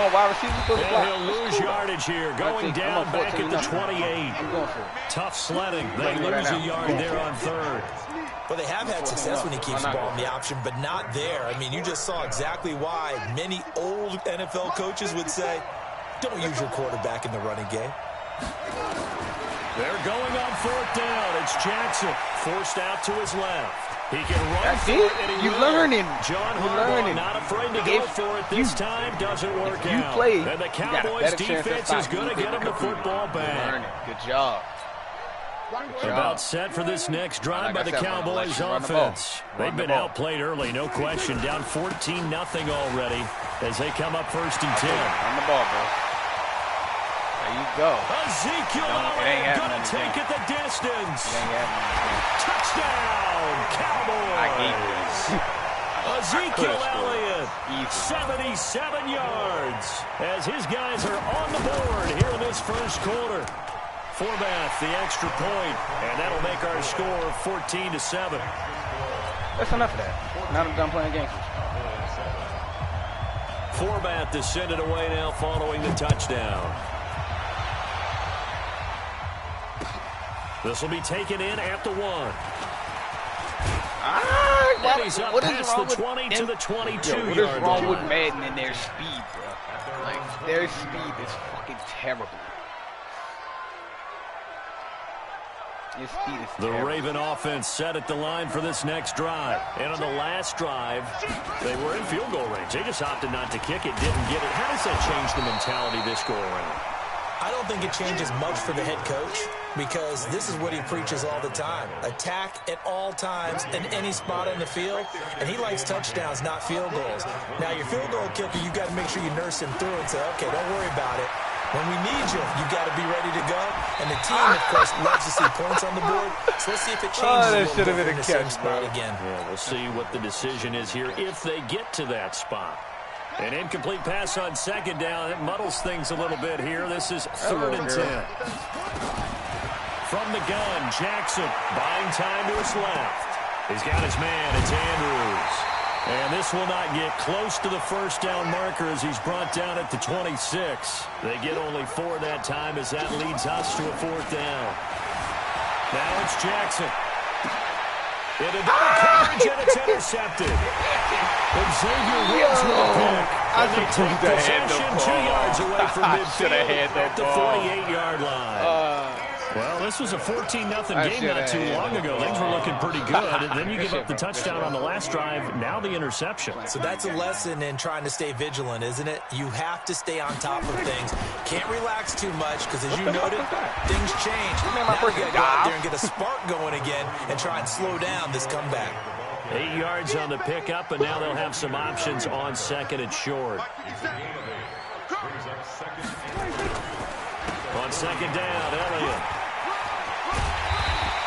Oh, wide receiver supposed to And block. he'll lose yardage here, going down back at the 28. I'm going for it. Tough sledding. They Right lose a now. yard there on 3rd. Well, they have had success when he keeps the ball in the option, but not there. I mean, you just saw exactly why many old NFL coaches would say, don't use your quarterback in the running game. They're going on 4th down. It's Jackson forced out to his left. He can run That's for it. it, and he You will. learning. John You Harbaugh learning. not afraid to go If for it this time. Doesn't work you out. play, And the you got a Cowboys better chance to defense stop is you going to than get him the computer. football back. Learning. Good job. About set for this next drive by the Cowboys offense. They've been outplayed early, no question. Down 14-0 already as they come up 1st and 10. On the ball, bro. There you go. Ezekiel Elliott going to take it the distance. Touchdown, Cowboys. Ezekiel Elliott, 77 yards as his guys are on the board here in this first quarter. Forbath, the extra point, and that'll make our score 14-7. That's enough of that. Now I'm done playing games. Forbath to send it away now following the touchdown. This will be taken in at the 1. And he's up past the 20 to the 22-yard What is wrong with line. Madden and their speed, bro? Like, their speed is fucking terrible. His speed is The terrible. Raven offense set at the line for this next drive. And on the last drive, they were in field goal range. They just opted not to kick it, didn't get it. How does that change the mentality this go around? I don't think it changes much for the head coach because this is what he preaches all the time. Attack at all times in any spot on the field, and he likes touchdowns, not field goals. Now, your field goal kicker, you've got to make sure you nurse him through and say, okay, don't worry about it. When we need you, you got to be ready to go. And the team, of course, loves to see points on the board. So let's see if it changes a little bit in the same spot again. Yeah, we'll see what the decision is here if they get to that spot. An incomplete pass on second down. It muddles things a little bit here. This is 3rd and 10. From the gun, Jackson buying time to his left. He's got his man. It's Andrews. And this will not get close to the first down marker as he's brought down at the 26. They get only 4 that time as that leads us to a 4th down. Now it's Jackson. Into double coverage, and it's intercepted. Xavier Woods with a pick. And they take possession 2 yards away from midfield at the 48-yard line. Well, this was a 14-0 game not too long ago. Things were looking pretty good. And then you give up the touchdown on the last drive. Now the interception. So that's a lesson in trying to stay vigilant, isn't it? You have to stay on top of things. Can't relax too much because, as you noted, things change. Now you got to go out there and get a spark going again and try and slow down this comeback. 8 yards on the pickup, and now they'll have some options on 2nd and short. On 2nd down, Elliott.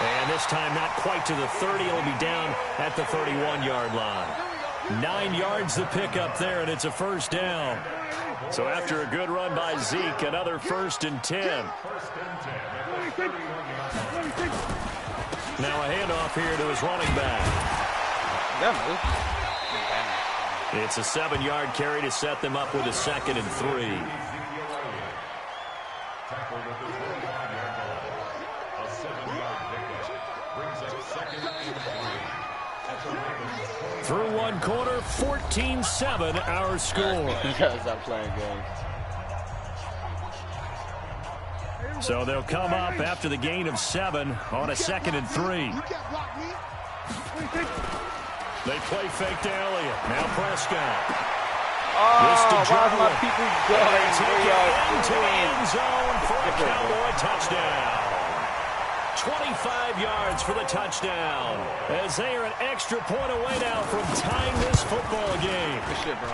And this time not quite to the 30. It'll be down at the 31-yard line. 9 yards to pick up there, and it's a 1st down. So after a good run by Zeke, another 1st and 10. Now a handoff here to his running back. It's a 7-yard carry to set them up with a 2nd and 3. Through one quarter, 14-7 our score. You gotta stop playing games. So they'll come up after the gain of 7 on a 2nd and 3. They play fake to Elliott. Now Prescott. Why are my people going? Take it into the end zone for a Cowboy touchdown. 25 yards for the touchdown. As they are an extra point away now from tying this football game. Good shit, bro.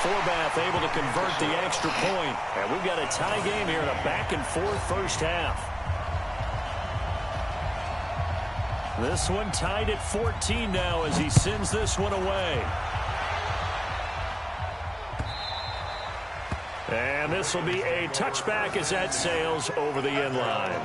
Forbath able to convert the extra point. And we've got a tie game here in a back-and-forth first half. This one tied at 14 now as he sends this one away. And this will be a touchback as that sails over the end line.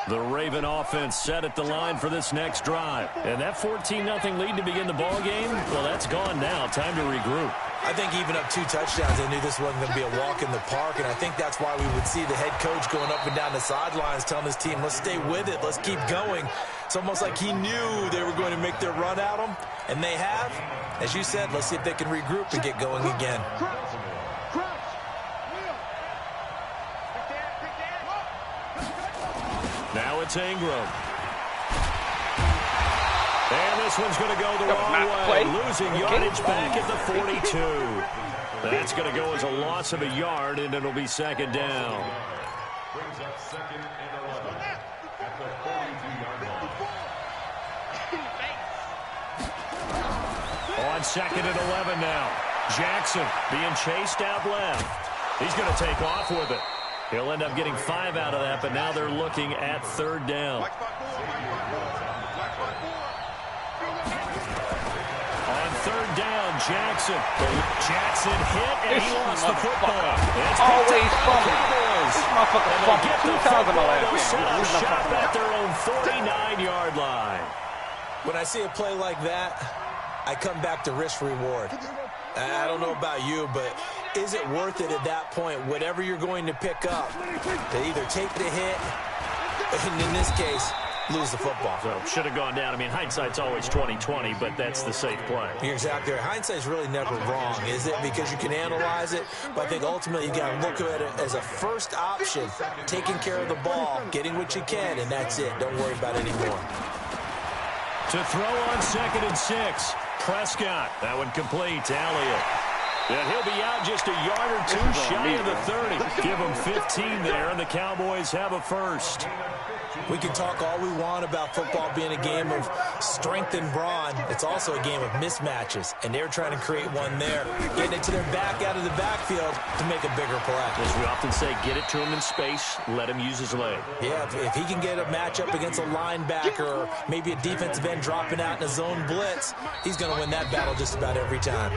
The Raven offense set at the line for this next drive. And that 14-0 lead to begin the ball game, well, that's gone now. Time to regroup. I think even up 2 touchdowns, they knew this wasn't going to be a walk in the park, and I think that's why we would see the head coach going up and down the sidelines telling his team, let's stay with it, let's keep going. It's almost like he knew they were going to make their run at him, and they have. As you said, let's see if they can regroup and get going again. Now it's Ingram. And this one's going to go the wrong way. Losing yardage back at the 42. That's going to go as a loss of a yard, and it'll be 2nd down. Brings up 2nd and 11 at the 42-yard line. On 2nd and 11 now. Jackson being chased out left. He's going to take off with it. He'll end up getting 5 out of that, but now they're looking at 3rd down. On 3rd down, Jackson. Jackson hit, and he lost the football. It's always fumbling. This motherfucker fumbled 2 times in my last game. Set a shot at their own 49-yard line. When I see a play like that, I come back to risk reward. I don't know about you, but is it worth it at that point, whatever you're going to pick up, to either take the hit, and in this case, lose the football? So should have gone down. I mean, hindsight's always 20/20, but that's the safe play. You're exactly right. Hindsight's really never wrong, is it? Because you can analyze it, but I think ultimately you got to look at it as a first option, taking care of the ball, getting what you can, and that's it. Don't worry about it anymore. To throw on 2nd and 6. Prescott. That one complete to Elliott. And he'll be out just a yard or 2 shy of the 30. Give him 15 there, and the Cowboys have a first. We can talk all we want about football being a game of strength and brawn. It's also a game of mismatches, and they're trying to create one there, getting it to their back out of the backfield to make a bigger play. As we often say, get it to him in space, let him use his leg. Yeah, if he can get a matchup against a linebacker or maybe a defensive end dropping out in a zone blitz, he's going to win that battle just about every time.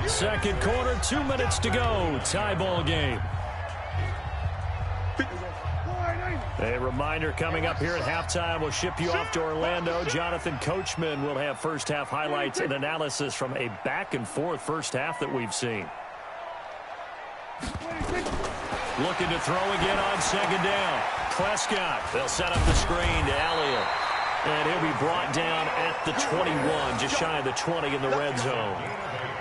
Second quarter, 2 minutes to go. Tie ball game. A reminder coming up here at halftime. We'll ship you off to Orlando. Jonathan Coachman will have first half highlights and analysis from a back-and-forth first half that we've seen. Looking to throw again on second down. Prescott. They'll set up the screen to Elliott. And he'll be brought down at the 21, just shy of the 20 in the red zone.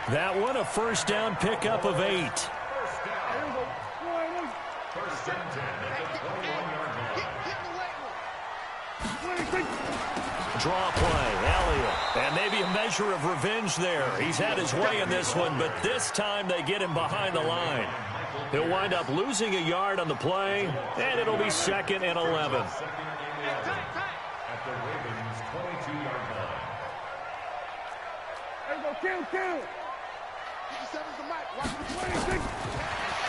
That one, a first down pickup of 8. Draw play, Elliott. And maybe a measure of revenge there. He's had his way in this one, but this time they get him behind the line. He'll wind up losing a yard on the play, and it'll be 2nd and 11. At the Ravens' 22-yard line.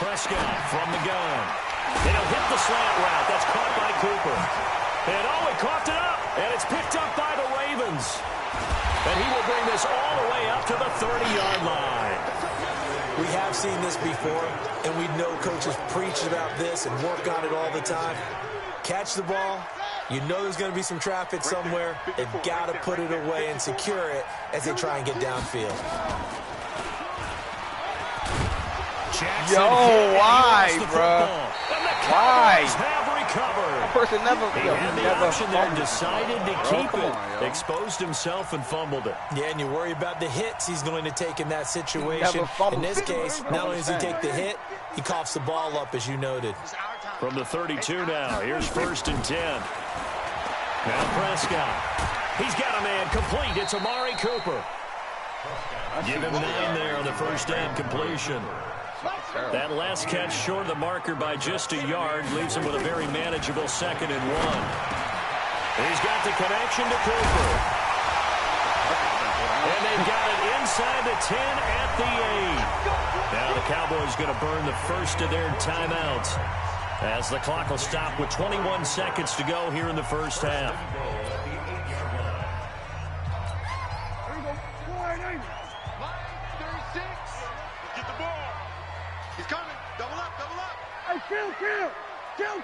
Prescott from the gun. And he'll hit the slant route. That's caught by Cooper. And he coughed it up. And it's picked up by the Ravens. And he will bring this all the way up to the 30-yard line. We have seen this before, and we know coaches preach about this and work on it all the time. Catch the ball. You know there's going to be some traffic somewhere. They've got to put it away and secure it as they try and get downfield. Yo, why, bro? Why? That person never. He had the option there, decided to keep it. Exposed himself and fumbled it. Yeah, and you worry about the hits he's going to take in that situation. In this case, not only does he take the hit, he coughs the ball up, as you noted. From the 32 now, here's 1st and 10. Now Prescott. He's got a man complete. It's Amari Cooper. Give him 9 there on the first down completion. That last catch short of the marker by just a yard leaves him with a very manageable 2nd and 1. He's got the connection to Cooper. And they've got it inside the 10 at the 8. Now the Cowboys going to burn the first of their timeouts as the clock will stop with 21 seconds to go here in the first half.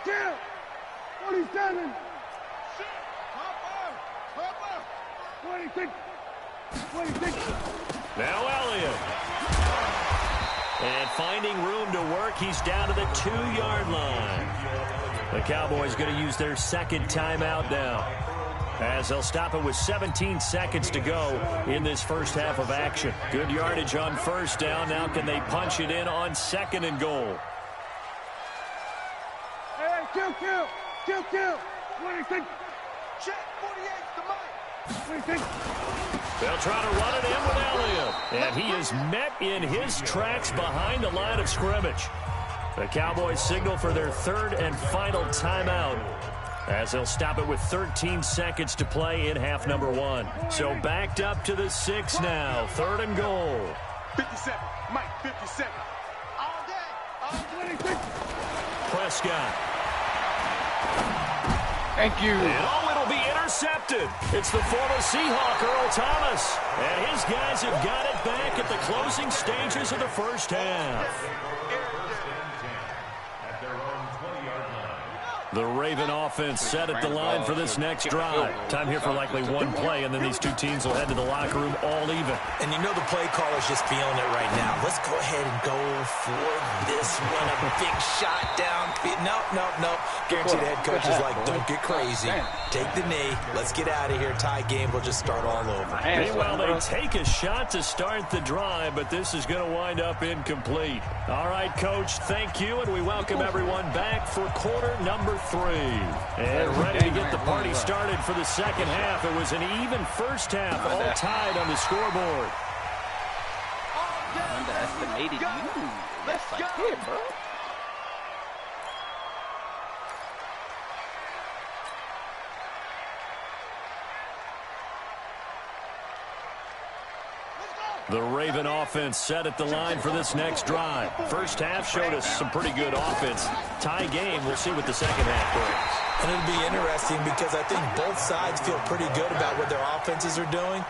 Kill. 47. 26. Now Elliott. And finding room to work, he's down to the 2-yard line. The Cowboys going to use their second timeout now, as they'll stop it with 17 seconds to go in this first half of action. Good yardage on first down. Now can they punch it in on 2nd and goal? Kill. 26. Check 48 to Mike. 26. They'll try to run it in with Elliott. And he is met in his tracks behind the line of scrimmage. The Cowboys signal for their 3rd and final timeout, as they'll stop it with 13 seconds to play in half number 1. So backed up to the 6 now. 3rd and goal. 57. Mike, 57. All day. 26. Prescott. Thank you. And it'll be intercepted. It's the former Seahawk, Earl Thomas. And his guys have got it back at the closing stages of the first half. The Raven offense set at the line for this next drive. Time here for likely one play, and then these two teams will head to the locker room all even. And you know the play caller's just feeling it right now. Let's go ahead and go for this one. A big shot downfield. Nope. Guaranteed the head coach is like, don't get crazy. Take the knee. Let's get out of here. Tie game. We'll just start all over. Meanwhile, they take a shot to start the drive, but this is going to wind up incomplete. All right, Coach, thank you, and we welcome everyone back for quarter number 3. And ready to get the party started for the second half. It was an even first half, all tied on the scoreboard. Underestimated you. That's like it, bro. The Raven offense set at the line for this next drive. First half showed us some pretty good offense. Tie game. We'll see what the second half brings. And it'll be interesting because I think both sides feel pretty good about what their offenses are doing.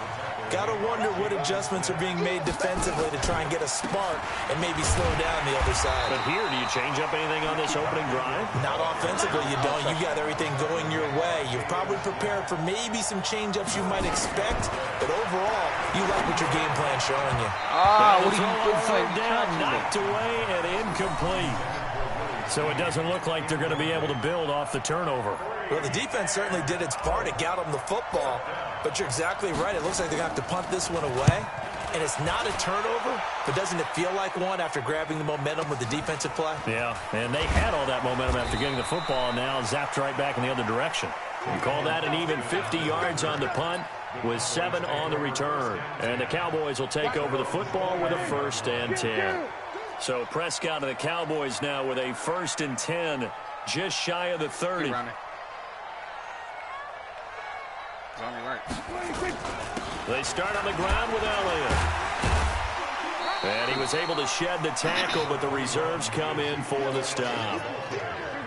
Got to wonder what adjustments are being made defensively to try and get a spark and maybe slow down the other side. But here, do you change up anything on this opening drive? Not offensively, you don't. You got everything going your way. You've probably prepared for maybe some change-ups you might expect, but overall, you like what your game plan's showing you. What are you down, knocked away, and incomplete. So it doesn't look like they're going to be able to build off the turnover. Well, the defense certainly did its part. It got them the football. But you're exactly right. It looks like they're going to have to punt this one away. And it's not a turnover, but doesn't it feel like one after grabbing the momentum with the defensive play? Yeah, and they had all that momentum after getting the football, and now zapped right back in the other direction. You call that an even 50 yards on the punt with 7 on the return. And the Cowboys will take over the football with a 1st and 10. So Prescott and the Cowboys now with a 1st and 10, just shy of the 30. They start on the ground with Elliott. And he was able to shed the tackle, but the reserves come in for the stop.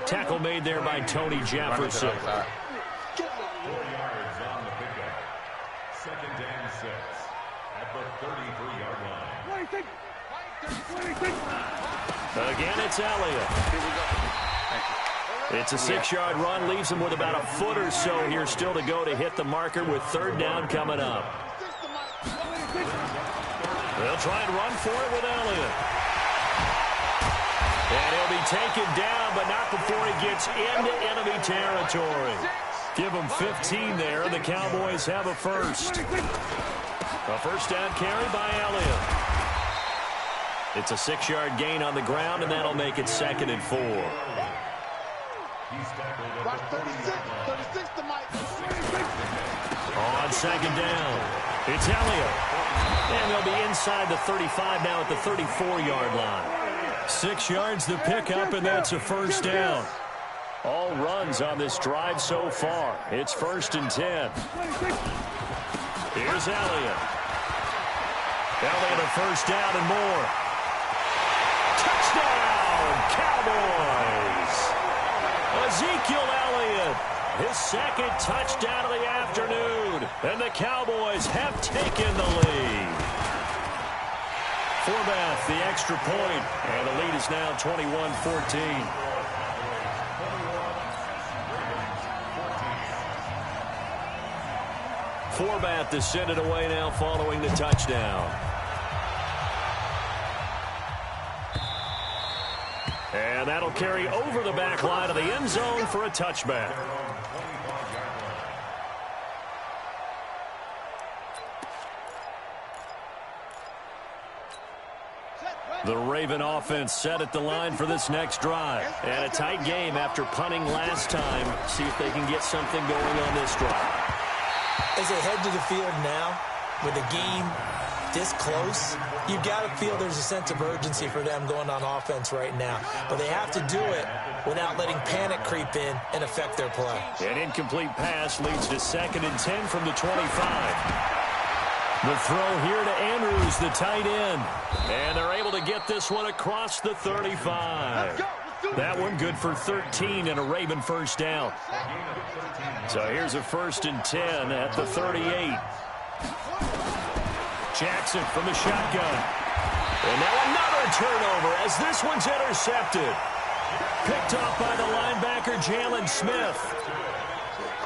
Tackle made there by Tony Jefferson. 4 yards on the pickup. 2nd and 6 at the 33-yard line. Again, it's Elliott. Here we go. Thank you. It's a 6-yard run, leaves him with about a foot or so here still to go to hit the marker with 3rd down coming up. They'll try and run for it with Elliott. And he'll be taken down, but not before he gets into enemy territory. Give him 15 there. The Cowboys have a 1st. A 1st down carry by Elliott. It's a 6-yard gain on the ground, and that'll make it 2nd and 4. Watch 36 to Mike. On 2nd down, it's Elliott. And they'll be inside the 35 now at the 34-yard line. 6 yards the pickup, and that's a 1st down. All runs on this drive so far. It's 1st and 10. Here's Elliott. Elliott a 1st down and more. Touchdown, Cowboys! Ezekiel Elliott, his 2nd touchdown of the afternoon, and the Cowboys have taken the lead. Forbath, the extra point, and the lead is now 21-14. Forbath to send it away now following the touchdown. And that'll carry over the back line of the end zone for a touchback. The Raven offense set at the line for this next drive. And a tight game after punting last time. See if they can get something going on this drive. As they head to the field now, with the game this close, you've got to feel there's a sense of urgency for them going on offense right now. But they have to do it without letting panic creep in and affect their play. An incomplete pass leads to 2nd and 10 from the 25. The throw here to Andrews, the tight end. And they're able to get this one across the 35. That one good for 13 and a Raven 1st down. So here's a 1st and 10 at the 38. Jackson from the shotgun. And now another turnover as this one's intercepted. Picked off by the linebacker, Jalen Smith.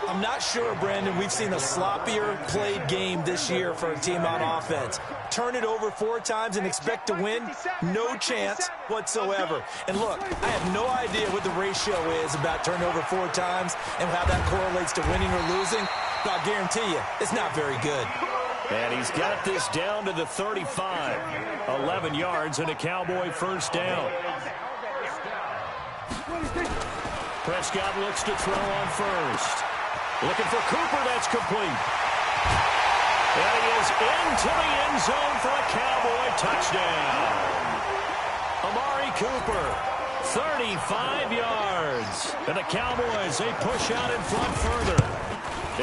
I'm not sure, Brandon, we've seen a sloppier played game this year for a team on offense. Turn it over 4 times and expect to win? No chance whatsoever. And look, I have no idea what the ratio is about turnover 4 times and how that correlates to winning or losing, but I'll guarantee you, it's not very good. And he's got this down to the 35. 11 yards and a Cowboy 1st down. Prescott looks to throw on 1st. Looking for Cooper, that's complete. And he is into the end zone for a Cowboy touchdown. Amari Cooper, 35 yards. And the Cowboys, they push out in front further.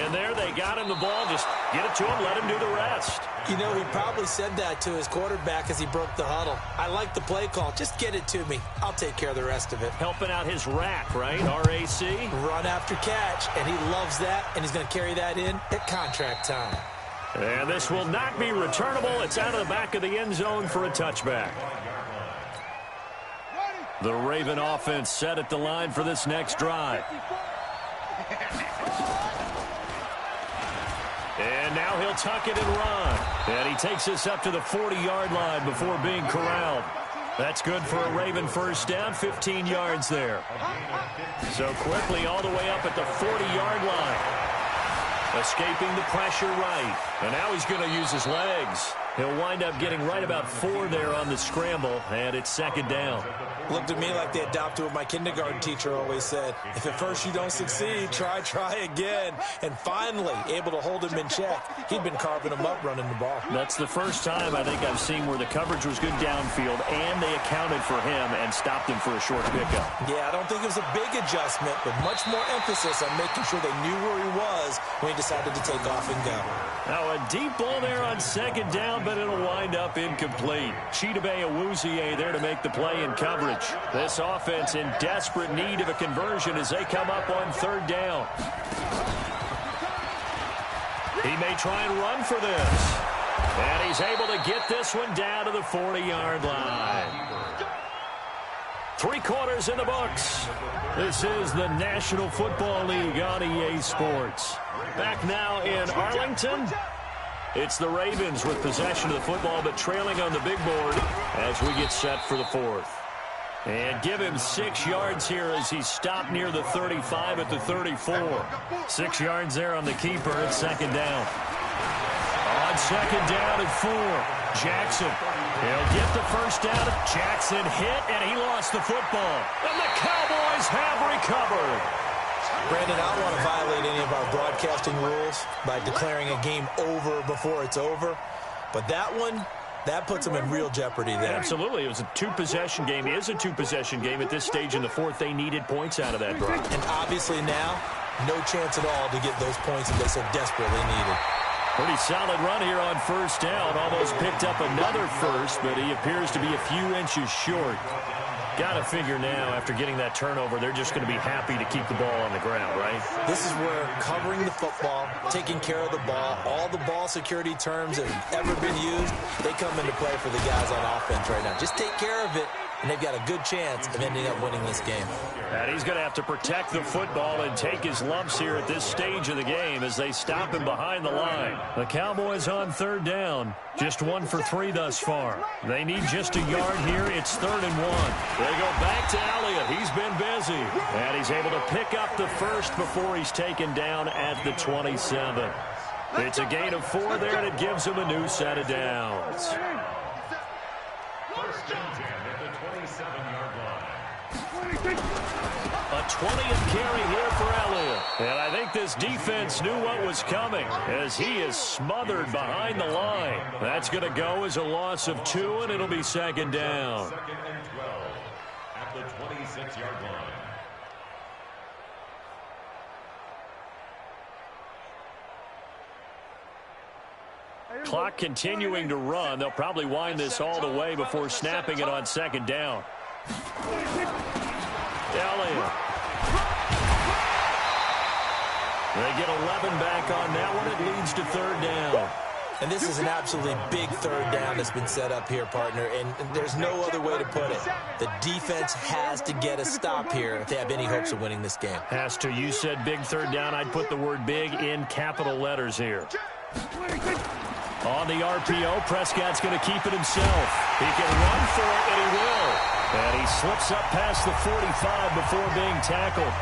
And there they got him the ball. Just get it to him, let him do the rest. You know, he probably said that to his quarterback as he broke the huddle. I like the play call. Just get it to me. I'll take care of the rest of it. Helping out his rack, right? RAC. Run after catch, and he loves that, and he's going to carry that in at contract time. And this will not be returnable. It's out of the back of the end zone for a touchback. The Raven offense set at the line for this next drive. And now he'll tuck it and run. And he takes us up to the 40-yard line before being corralled. That's good for a Raven first down, 15 yards there. So quickly all the way up at the 40-yard line. Escaping the pressure right. And now he's going to use his legs. He'll wind up getting right about 4 there on the scramble, and it's second down. Looked at me like they adopted what my kindergarten teacher always said. If at first you don't succeed, try again. And finally, able to hold him in check. He'd been carving him up running the ball. That's the first time I think I've seen where the coverage was good downfield, and they accounted for him and stopped him for a short pickup. Yeah, I don't think it was a big adjustment, but much more emphasis on making sure they knew where he was when he decided to take off and go. Now a deep ball there on second down, but it'll wind up incomplete. Chidobe Awuzie there to make the play in coverage. This offense in desperate need of a conversion as they come up on third down. He may try and run for this. And he's able to get this one down to the 40-yard line. 3 quarters in the books. This is the National Football League on EA Sports. Back now in Arlington. It's the Ravens with possession of the football, but trailing on the big board as we get set for the 4th. And give him 6 yards here as he stopped near the 35 at the 34. 6 yards there on the keeper at second down. On second down at 4. Jackson. He'll get the first down. Jackson hit, and he lost the football. And the Cowboys have recovered. Brandon, I don't want to violate any of our broadcasting rules by declaring a game over before it's over. But that one, that puts them in real jeopardy there. Absolutely. It was a 2-possession game. It is a 2-possession game at this stage in the 4th. They needed points out of that drive. And obviously now, no chance at all to get those points that they so desperately needed. Pretty solid run here on first down. Almost picked up another first, but he appears to be a few inches short. Got to figure now, after getting that turnover, they're just going to be happy to keep the ball on the ground, right? This is where covering the football, taking care of the ball, all the ball security terms that have ever been used, they come into play for the guys on offense right now. Just take care of it, and they've got a good chance of ending up winning this game. And he's going to have to protect the football and take his lumps here at this stage of the game as they stop him behind the line. The Cowboys on third down, just 1 for 3 thus far. They need just a yard here. It's 3rd and 1. They go back to Elliott. He's been busy. And he's able to pick up the first before he's taken down at the 27. It's a gain of 4 there, and it gives him a new set of downs. First and 10 at the 27-yard line. A 20th carry here for Elliott. And I think this defense knew what was coming as he is smothered behind the line. That's going to go as a loss of 2, and it'll be second down. 2nd and 12 at the 26-yard line. Clock continuing to run. They'll probably wind this all the way before snapping it on second down. Elliott. They get 11 back on that one. It leads to third down. And this is an absolutely big third down that's been set up here, partner, and there's no other way to put it. The defense has to get a stop here if they have any hopes of winning this game. Has to. You said big third down. I'd put the word big in capital letters here. On the RPO, Prescott's going to keep it himself. He can run for it, and he will. And he slips up past the 45 before being tackled.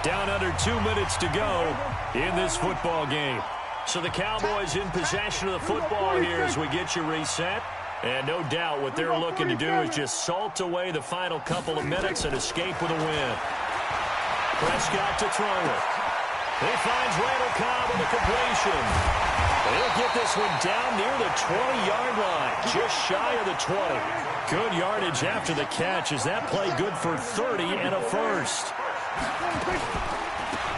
Down under 2 minutes to go in this football game. So the Cowboys in possession of the football here as we get you reset. And no doubt what they're looking to do is just salt away the final couple of minutes and escape with a win. Prescott to throw it. He finds Randall Cobb with a completion. He'll get this one down near the 20-yard line, just shy of the 20. Good yardage after the catch. Is that play good for 30 and a first?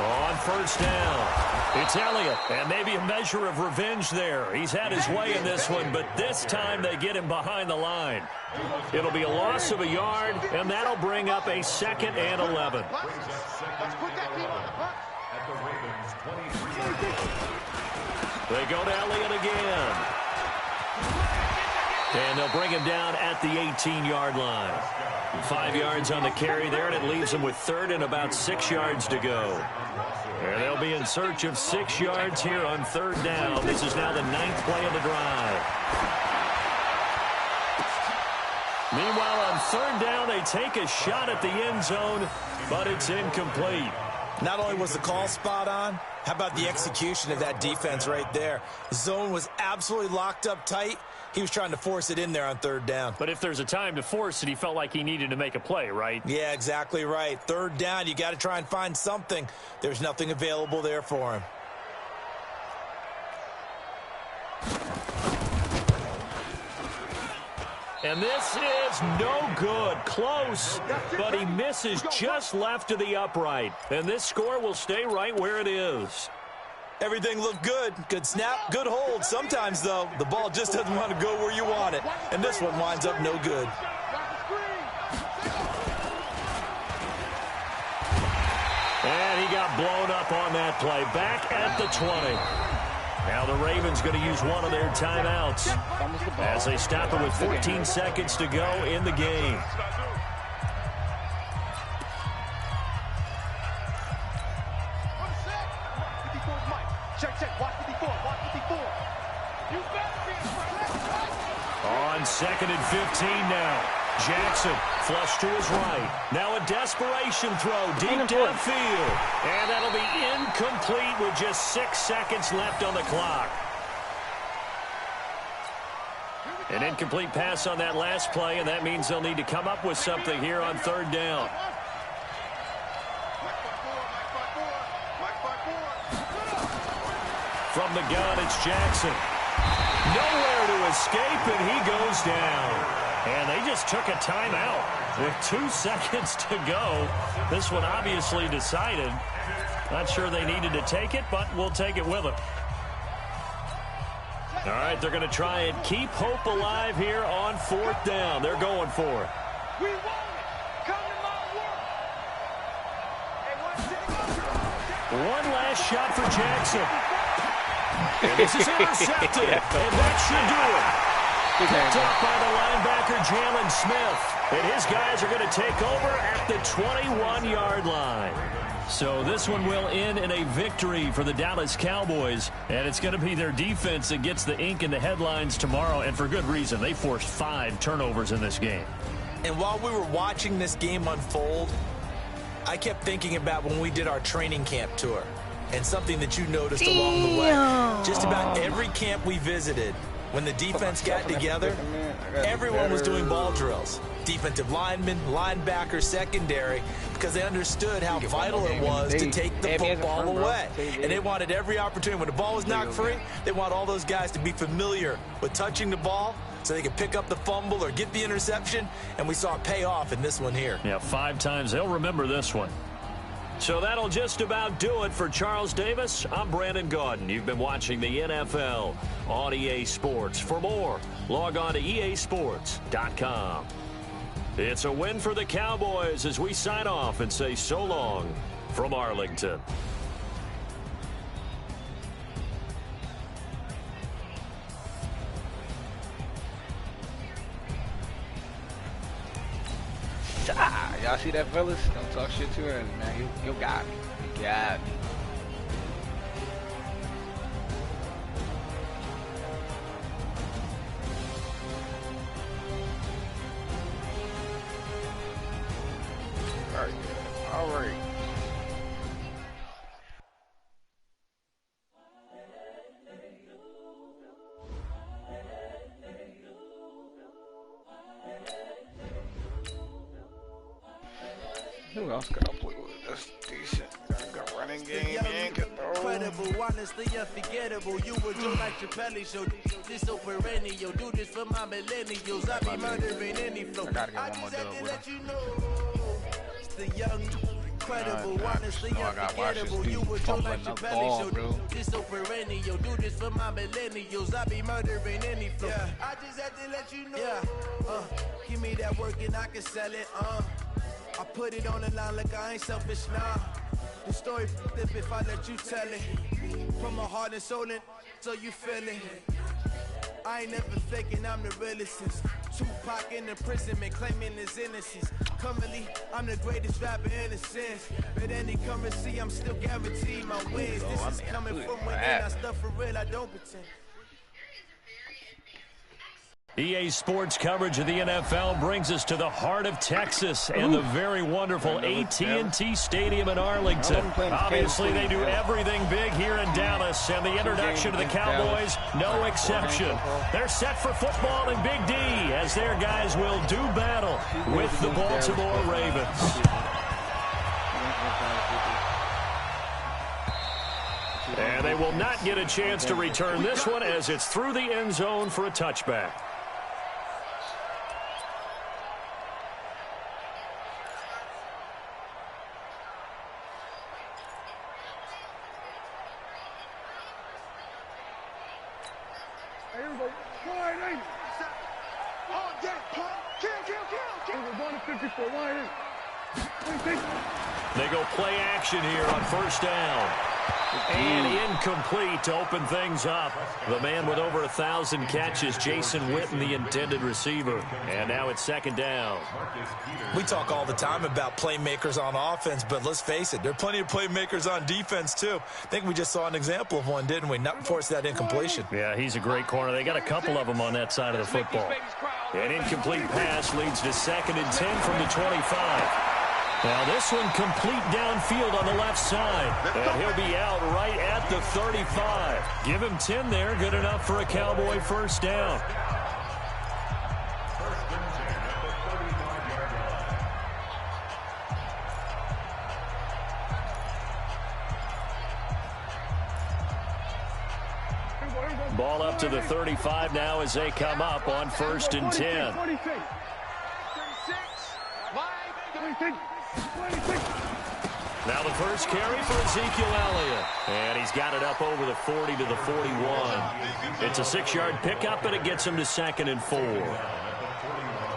On first down, it's Elliott, and maybe a measure of revenge there. He's had his way in this one, but this time they get him behind the line. It'll be a loss of a yard, and that'll bring up a 2nd and 11. They go to Elliott again. And they'll bring him down at the 18-yard line. 5 yards on the carry there, and it leaves them with 3rd and about 6 yards to go. And they'll be in search of 6 yards here on 3rd down. This is now the 9th play of the drive. Meanwhile, on 3rd down, they take a shot at the end zone, but it's incomplete. Not only was the call spot on, how about the execution of that defense right there? The zone was absolutely locked up tight. He was trying to force it in there on 3rd down. But if there's a time to force it, he felt like he needed to make a play, right? Yeah, exactly right. 3rd down, you got to try and find something. There's nothing available there for him. And this is no good. Close, but he misses just left of the upright. And this score will stay right where it is. Everything looked good. Good snap, good hold. Sometimes, though, the ball just doesn't want to go where you want it. And this one winds up no good. And he got blown up on that play. Back at the 20. Now the Ravens going to use one of their timeouts as they stop it with 14 seconds to go in the game. On 2nd and 15 now. Jackson flush to his right. Now a desperation throw deep downfield. And that'll be incomplete with just 6 seconds left on the clock. An incomplete pass on that last play, and that means they'll need to come up with something here on 3rd down. From the gun, it's Jackson. Nowhere to escape, and he goes down. And they just took a timeout with 2 seconds to go. This one obviously decided. Not sure they needed to take it, but we'll take it with them. All right, they're going to try and keep hope alive here on 4th down. They're going for it. We want it. Come to my world. One last shot for Jackson. And this is intercepted. And that should do it. Picked up by the linebacker, Jalen Smith. And his guys are going to take over at the 21-yard line. So this one will end in a victory for the Dallas Cowboys. And it's going to be their defense that gets the ink in the headlines tomorrow. And for good reason. They forced 5 turnovers in this game. And while we were watching this game unfold, I kept thinking about when we did our training camp tour. And something that you noticed along the way. Just about every camp we visited, when the defense got together, everyone was doing ball drills. Defensive linemen, linebackers, secondary, because they understood how vital it was to take the football away. And they wanted every opportunity. When the ball was knocked free, they want all those guys to be familiar with touching the ball so they could pick up the fumble or get the interception. And we saw it pay off in this one here. Yeah, 5 times. They'll remember this one. So that'll just about do it for Charles Davis. I'm Brandon Gaudin. You've been watching the NFL on EA Sports. For more, log on to easports.com. It's a win for the Cowboys as we sign off and say so long from Arlington. Y'all see that, fellas? Don't talk shit too early, man. You got me. You got me. All right. Who else could I play with? That's decent. Got running game and can throw. Incredible, honestly unforgettable. You would do like Chappelle show. This so perennial. Do this for my millennials. I be murdering any flow. I gotta get one more dub with him. It's the young incredible, honestly I gotta watch this unforgettable. You dude were Joe fumbling like the Chappelle ball, show. bro. This so perennial, do this for my millennials. I be murdering any flow. Yeah. I just had to let you know. Yeah. Give me that work and I can sell it. I put it on the line like I ain't selfish now. The story flip if I let you tell it. From my heart and soul, and so you feel it. I ain't never faking, I'm the realest since Tupac in imprisonment, claiming his innocence. Currently, I'm the greatest rapper in a sense. But any currency, I'm still guaranteed my wins. This is coming from within, I stuff for real, I don't pretend. EA Sports coverage of the NFL brings us to the heart of Texas and the very wonderful AT&T Stadium in Arlington. Obviously, they do everything big here in Dallas, and the introduction to the Cowboys, no exception. They're set for football in Big D as their guys will do battle with the Baltimore Ravens. And they will not get a chance to return this one as it's through the end zone for a touchback. They go play action here on first down. And incomplete to open things up. The man with over 1,000 catches, Jason Witten, the intended receiver. And now it's second down. We talk all the time about playmakers on offense, but let's face it, there are plenty of playmakers on defense, too. I think we just saw an example of one, didn't we? Not force that incompletion. Yeah, he's a great corner. They got a couple of them on that side of the football. An incomplete pass leads to 2nd and 10 from the 25. Now this one complete downfield on the left side. And he'll be out right at the 35. Give him 10 there. Good enough for a Cowboy first down. Ball up to the 35 now as they come up on 1st and 10. Now the first carry for Ezekiel Elliott. And he's got it up over the 40 to the 41. It's a 6-yard pickup, and it gets him to 2nd and 4.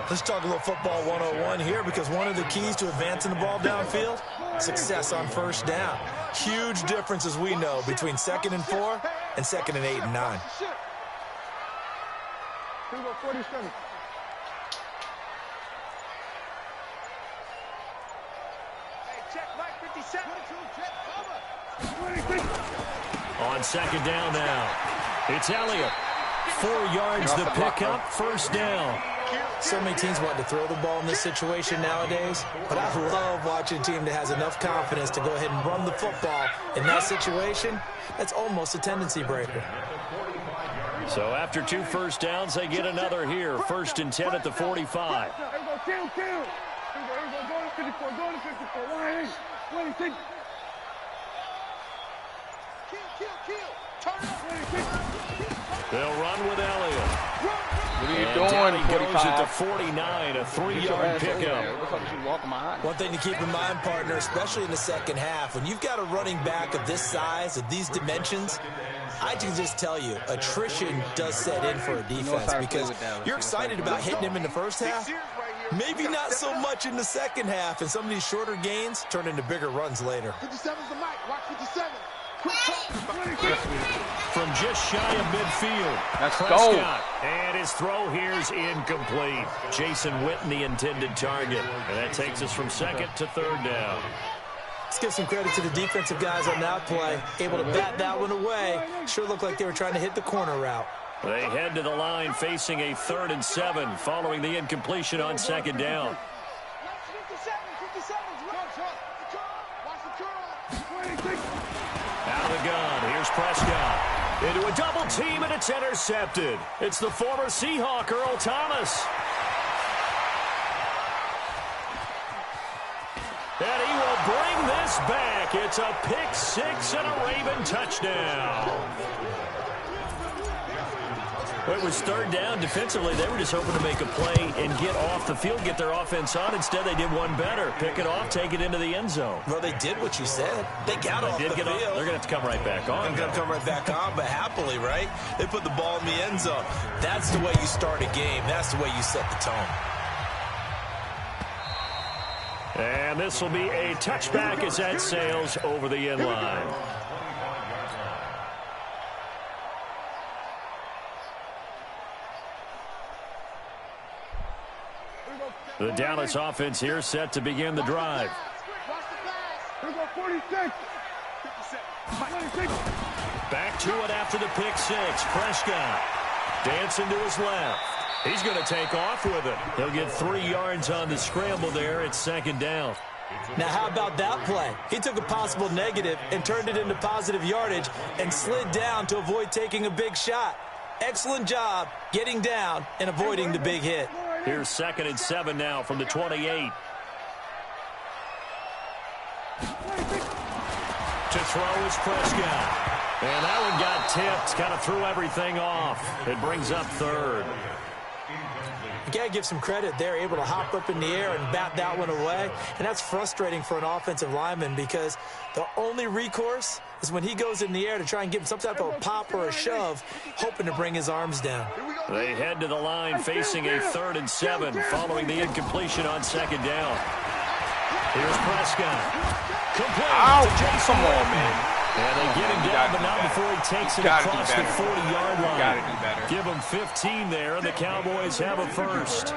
Let's talk a little football 101 here, because one of the keys to advancing the ball downfield, success on first down. Huge difference, as we know, between 2nd and 4 and 2nd and 8 and 9. On second down now, it's Elliott. 4 yards the pickup, first down. So many teams want to throw the ball in this situation nowadays, but I love watching a team that has enough confidence to go ahead and run the football in that situation. That's almost a tendency breaker. So after 2 first downs, they get another here. 1st and 10 at the 45. They'll run with Elliott. What are you And down doing, he goes at the 45? 49, a 3-yard pickup. One thing to keep in mind, partner, especially in the second half, when you've got a running back of this size, of these dimensions, I can just tell you, attrition does set in for a defense, because you're excited about hitting him in the first half. Maybe not so much in the second half, and some of these shorter gains turn into bigger runs later. 57's the mic. Watch 57. From just shy of midfield. Let's Prescott. And his throw here's incomplete. Jason Witten, the intended target. And that takes us from 2nd to 3rd down. Let's give some credit to the defensive guys on that play. Able to bat that one away. Sure looked like they were trying to hit the corner route. They head to the line facing a 3rd and 7 following the incompletion on 2nd down. Out of the gun, here's Prescott. Into a double team, and it's intercepted. It's the former Seahawk, Earl Thomas. And he will bring this back. It's a pick 6 and a Raven touchdown. Well, it was third down. Defensively, they were just hoping to make a play and get off the field, get their offense on. Instead, they did one better. Pick it off, take it into the end zone. Well, they did what you said. They got off the field. They're going to have to come right back on. They're going to come right back on, but happily, right? They put the ball in the end zone. That's the way you start a game. That's the way you set the tone. And this will be a touchback as that sails over the end line. The Dallas offense here set to begin the drive. Back to it after the pick six. Prescott dancing to his left. He's going to take off with it. He'll get 3 yards on the scramble there. It's second down. Now, how about that play? He took a possible negative and turned it into positive yardage and slid down to avoid taking a big shot. Excellent job getting down and avoiding the big hit. Here's 2nd and 7 now from the 28. To throw is Prescott. And that one got tipped. Kind of threw everything off. It brings up 3rd. You got to give some credit. They're able to hop up in the air and bat that one away. And that's frustrating for an offensive lineman because the only recourse is when he goes in the air to try and get some type of a pop or a shove, hoping to bring his arms down. They head to the line facing a 3rd and 7 following the incompletion on 2nd down. Here's Prescott. Complete to Jason. Come on, man. And they get him down, but not before he takes it across the 40-yard line. Gotta do better. Give him 15 there, and the Cowboys have a first.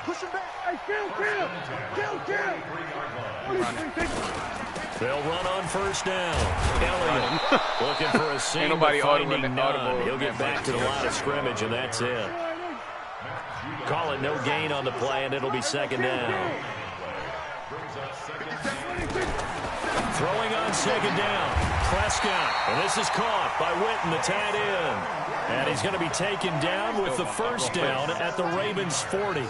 Push him back. Hey, kill. They'll run on first down. Elliott looking for a seam, but finding none. He'll get back to the line of scrimmage, and that's it. Call it no gain on the play, and it'll be 2nd down. Throwing on 2nd down. Prescott. And this is caught by Witten, the tight end. And he's going to be taken down with the first down at the Ravens' 40.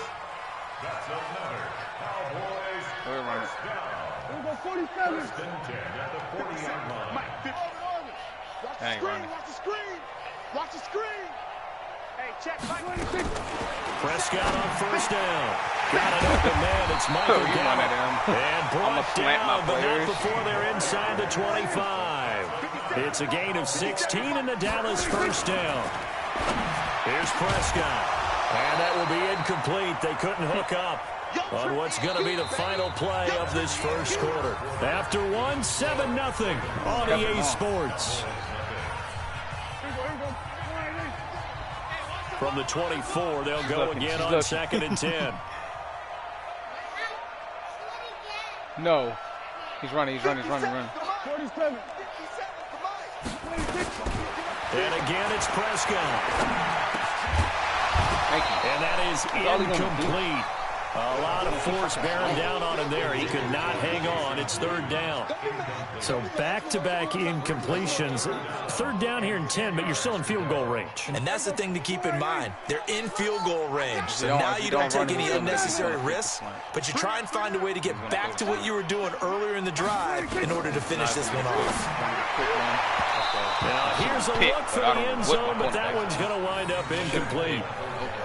Watch the screen. Hey, check. Prescott on first down. Got an open man. It's Michael Gallup. And brought down, but not before they're inside the 25. It's a gain of 16 and the Dallas first down. Here's Prescott. And that will be incomplete. They couldn't hook up on what's going to be the final play of this first quarter. After one, 7-0 on EA Sports. From the 24, they'll go again on 2nd and 10. No. He's running. 47. And again, it's Prescott. Thank you. And that is incomplete. A lot of force bearing down on him there. He could not hang on. It's 3rd down. So back-to-back incompletions. 3rd down here in 10, but you're still in field goal range. And that's the thing to keep in mind. They're in field goal range. So now you don't take any unnecessary risks, but you try and find a way to get back to what you were doing earlier in the drive in order to finish this one off. Now here's a look for the end zone, but that one's going to wind up incomplete.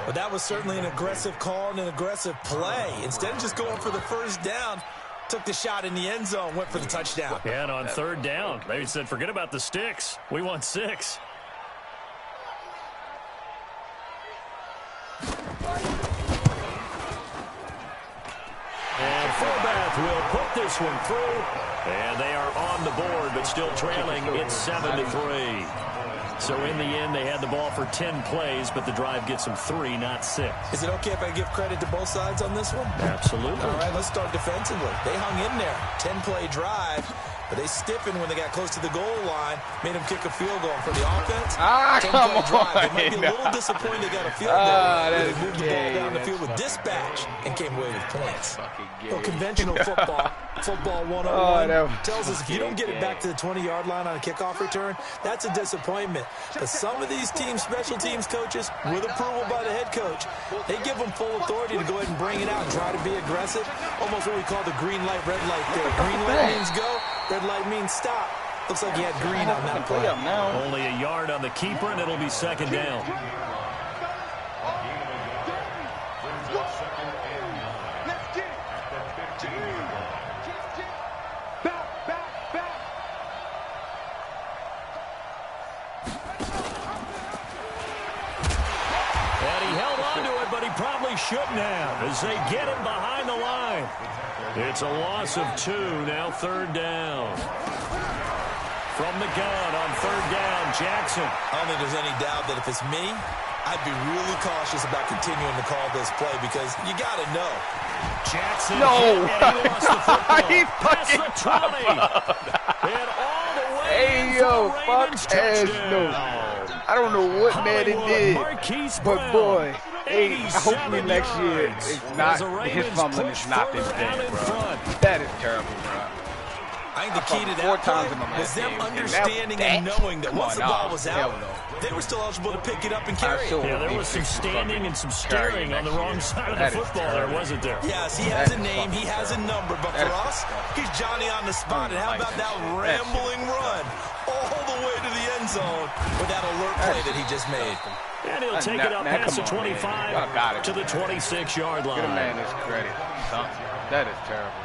But that was certainly an aggressive call and an aggressive play. Instead of just going for the first down, took the shot in the end zone, went for the touchdown. Yeah, and on 3rd down, they said, forget about the sticks. We want 6. And Forbath will put this one through. And they are on the board, but still trailing. It's 7-3. So in the end, they had the ball for 10 plays, but the drive gets them 3, not 6. Is it okay if I give credit to both sides on this one? Absolutely. All right, let's start defensively. They hung in there. 10-play drive, but they stiffened when they got close to the goal line, made them kick a field goal. For the offense, 10-play drive. They might be a little disappointed they got a field goal. They moved the ball down the field with dispatch and came away with points. Well, conventional football 101 tells us if you don't get it back to the 20-yard line on a kickoff return, that's a disappointment. But some of these teams, special teams coaches, with approval by the head coach, they give them full authority to go ahead and bring it out and try to be aggressive. Almost what we call the green light, red light there. Green light means go, red light means stop. Looks like he had green on that play. Only a yard on the keeper, and it'll be second down. Probably shouldn't have as they get him behind the line. It's a loss of 2, now third down. From the gun on third down, Jackson. I don't think there's any doubt that if it's me, I'd be really cautious about continuing to call this play because you got to know. Jackson. No. And he lost the football. He fucking Past the 20. And all the way hey, yo, fuck ass no. I don't know what Madden did, but boy, hey, hopefully next year it's not, his fumbling is not this bad, bro. That is terrible, bro. I think the key to that play was them understanding and knowing that once the ball was out, they were still eligible to pick it up and carry it. Yeah, there was some standing and some staring on the wrong side of the football there, wasn't there? Yes, he has a name, he has a number, but for us, he's Johnny on the spot. And how about that rambling run all the way to the end zone with that alert play that he just made? And he'll take it up past the 25 to the 26-yard line. Get a man his credit. That is terrible.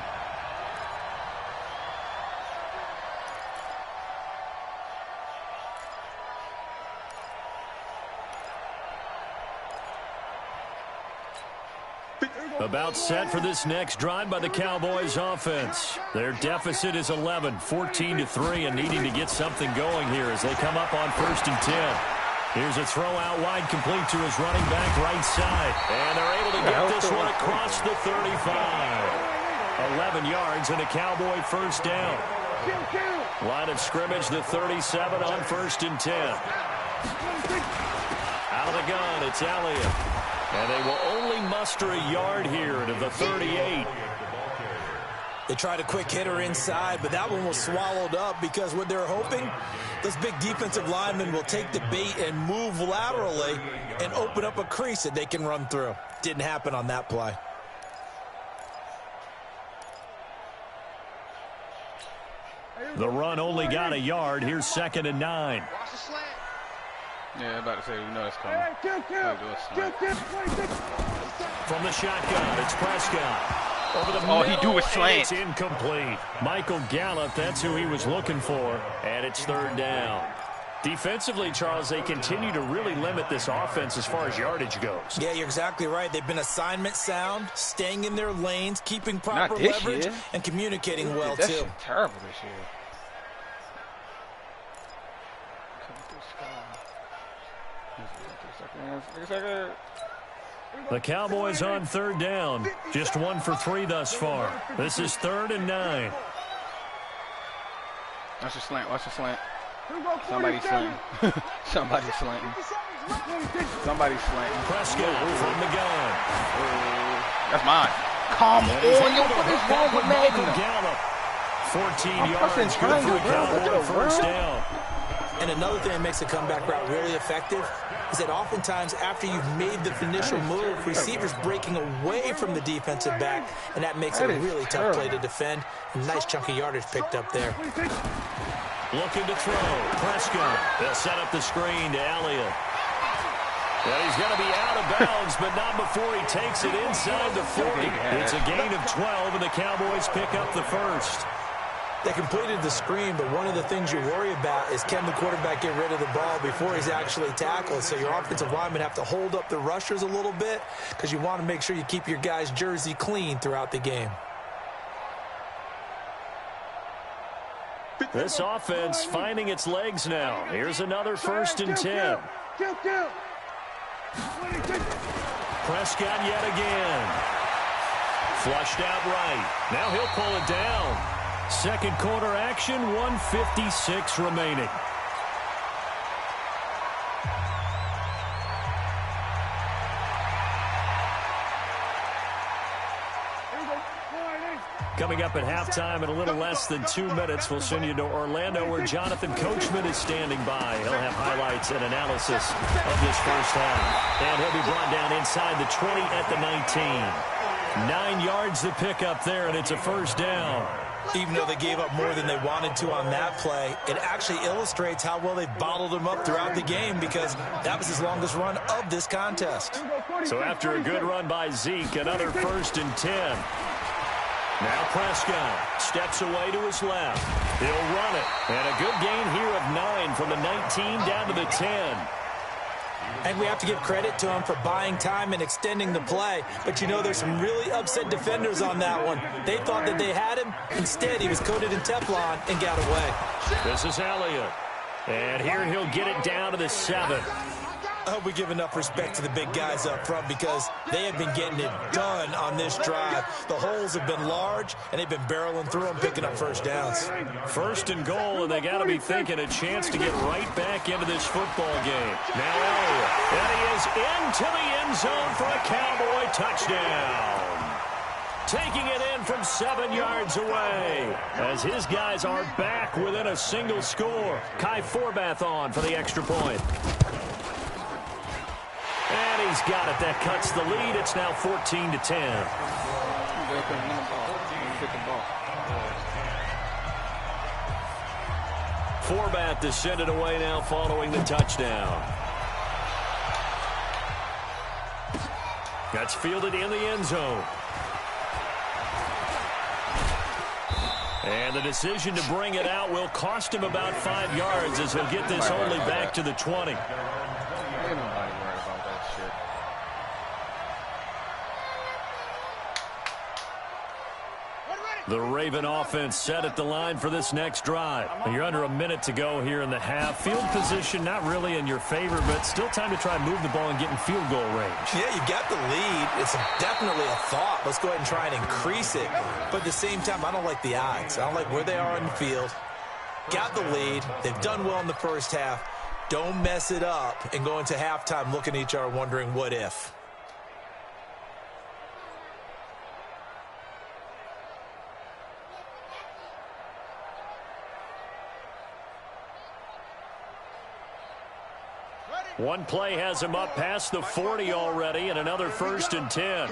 About set for this next drive by the Cowboys offense. Their deficit is 11, 14-3, and needing to get something going here as they come up on 1st and 10. Here's a throw out wide, complete to his running back right side. And they're able to get this one across the 35. 11 yards and a Cowboy first down. Line of scrimmage, the 37 on 1st and 10. Out of the gun, it's Elliott. And they will only muster a yard here to the 38. They tried a quick hitter inside, but that one was swallowed up because what they're hoping, this big defensive lineman will take the bait and move laterally and open up a crease that they can run through. Didn't happen on that play. The run only got a yard. Here's 2nd and 9. Yeah, I'm about to say, you know it's coming. From the shotgun, it's Prescott. Over the all he do is slant. It's incomplete. Michael Gallup, that's who he was looking for. And it's 3rd down. Defensively, Charles, they continue to really limit this offense as far as yardage goes. Yeah, you're exactly right. They've been assignment sound, staying in their lanes, keeping proper leverage, and communicating well, too. That's terrible this year. The Cowboys on 3rd down. Just 1 for 3 thus far. This is 3rd and 9. Watch the slant. Watch the slant. Somebody's slanting. Somebody's slanting. Somebody's slanting. Prescott from the gun. That's mine. Come on, yo, what is wrong with Madden? Gallup. 14 yards. Good for the Cowboys. First down. And another thing that makes a comeback route really effective is that oftentimes after you've made the initial move, receivers breaking away from the defensive back, and that makes it a really tough play to defend. A nice chunk of yardage picked up there. Looking to throw. Prescott. They'll set up the screen to Elliott. Well, he's going to be out of bounds, but not before he takes it inside the 40. It's a gain of 12, and the Cowboys pick up the first. They completed the screen, but one of the things you worry about is can the quarterback get rid of the ball before he's actually tackled? So your offensive linemen have to hold up the rushers a little bit because you want to make sure you keep your guy's jersey clean throughout the game. This offense finding its legs now. Here's another 1st and 10. Prescott yet again. Flushed out right. Now he'll pull it down. Second quarter action, 1:56 remaining. Coming up at halftime in a little less than 2 minutes, we'll send you to Orlando where Jonathan Coachman is standing by. He'll have highlights and analysis of this first half. And he'll be brought down inside the 20 at the 19. 9 yards to pick up there, and it's a first down. Even though they gave up more than they wanted to on that play, it actually illustrates how well they bottled them up throughout the game because that was his longest run of this contest. So after a good run by Zeke, another 1st and 10. Now Prescott steps away to his left. He'll run it. And a good gain here of 9 from the 19 down to the 10. And we have to give credit to him for buying time and extending the play. But, you know, there's some really upset defenders on that one. They thought that they had him. Instead, he was coated in Teflon and got away. This is Elliott. And here he'll get it down to the 7. I hope we give enough respect to the big guys up front because they have been getting it done on this drive. The holes have been large, and they've been barreling through them, picking up first downs. 1st and goal, and they got to be thinking a chance to get right back into this football game. Now Elliott, and he is into the end zone for a Cowboy touchdown. Taking it in from 7 yards away as his guys are back within a single score. Kai Forbath on for the extra point. And he's got it. That cuts the lead. It's now 14 to 10. Forbath descended away now following the touchdown. That's fielded in the end zone. And the decision to bring it out will cost him about 5 yards as he'll get this only back to the 20. The Raven offense set at the line for this next drive. You're under a minute to go here in the half. Field position not really in your favor, but still time to try and move the ball and get in field goal range. Yeah, you got the lead. It's definitely a thought. Let's go ahead and try and increase it. But at the same time, I don't like the odds. I don't like where they are in the field. Got the lead. They've done well in the first half. Don't mess it up and go into halftime looking at each other wondering what if. One play has him up past the 40 already, and another 1st and 10.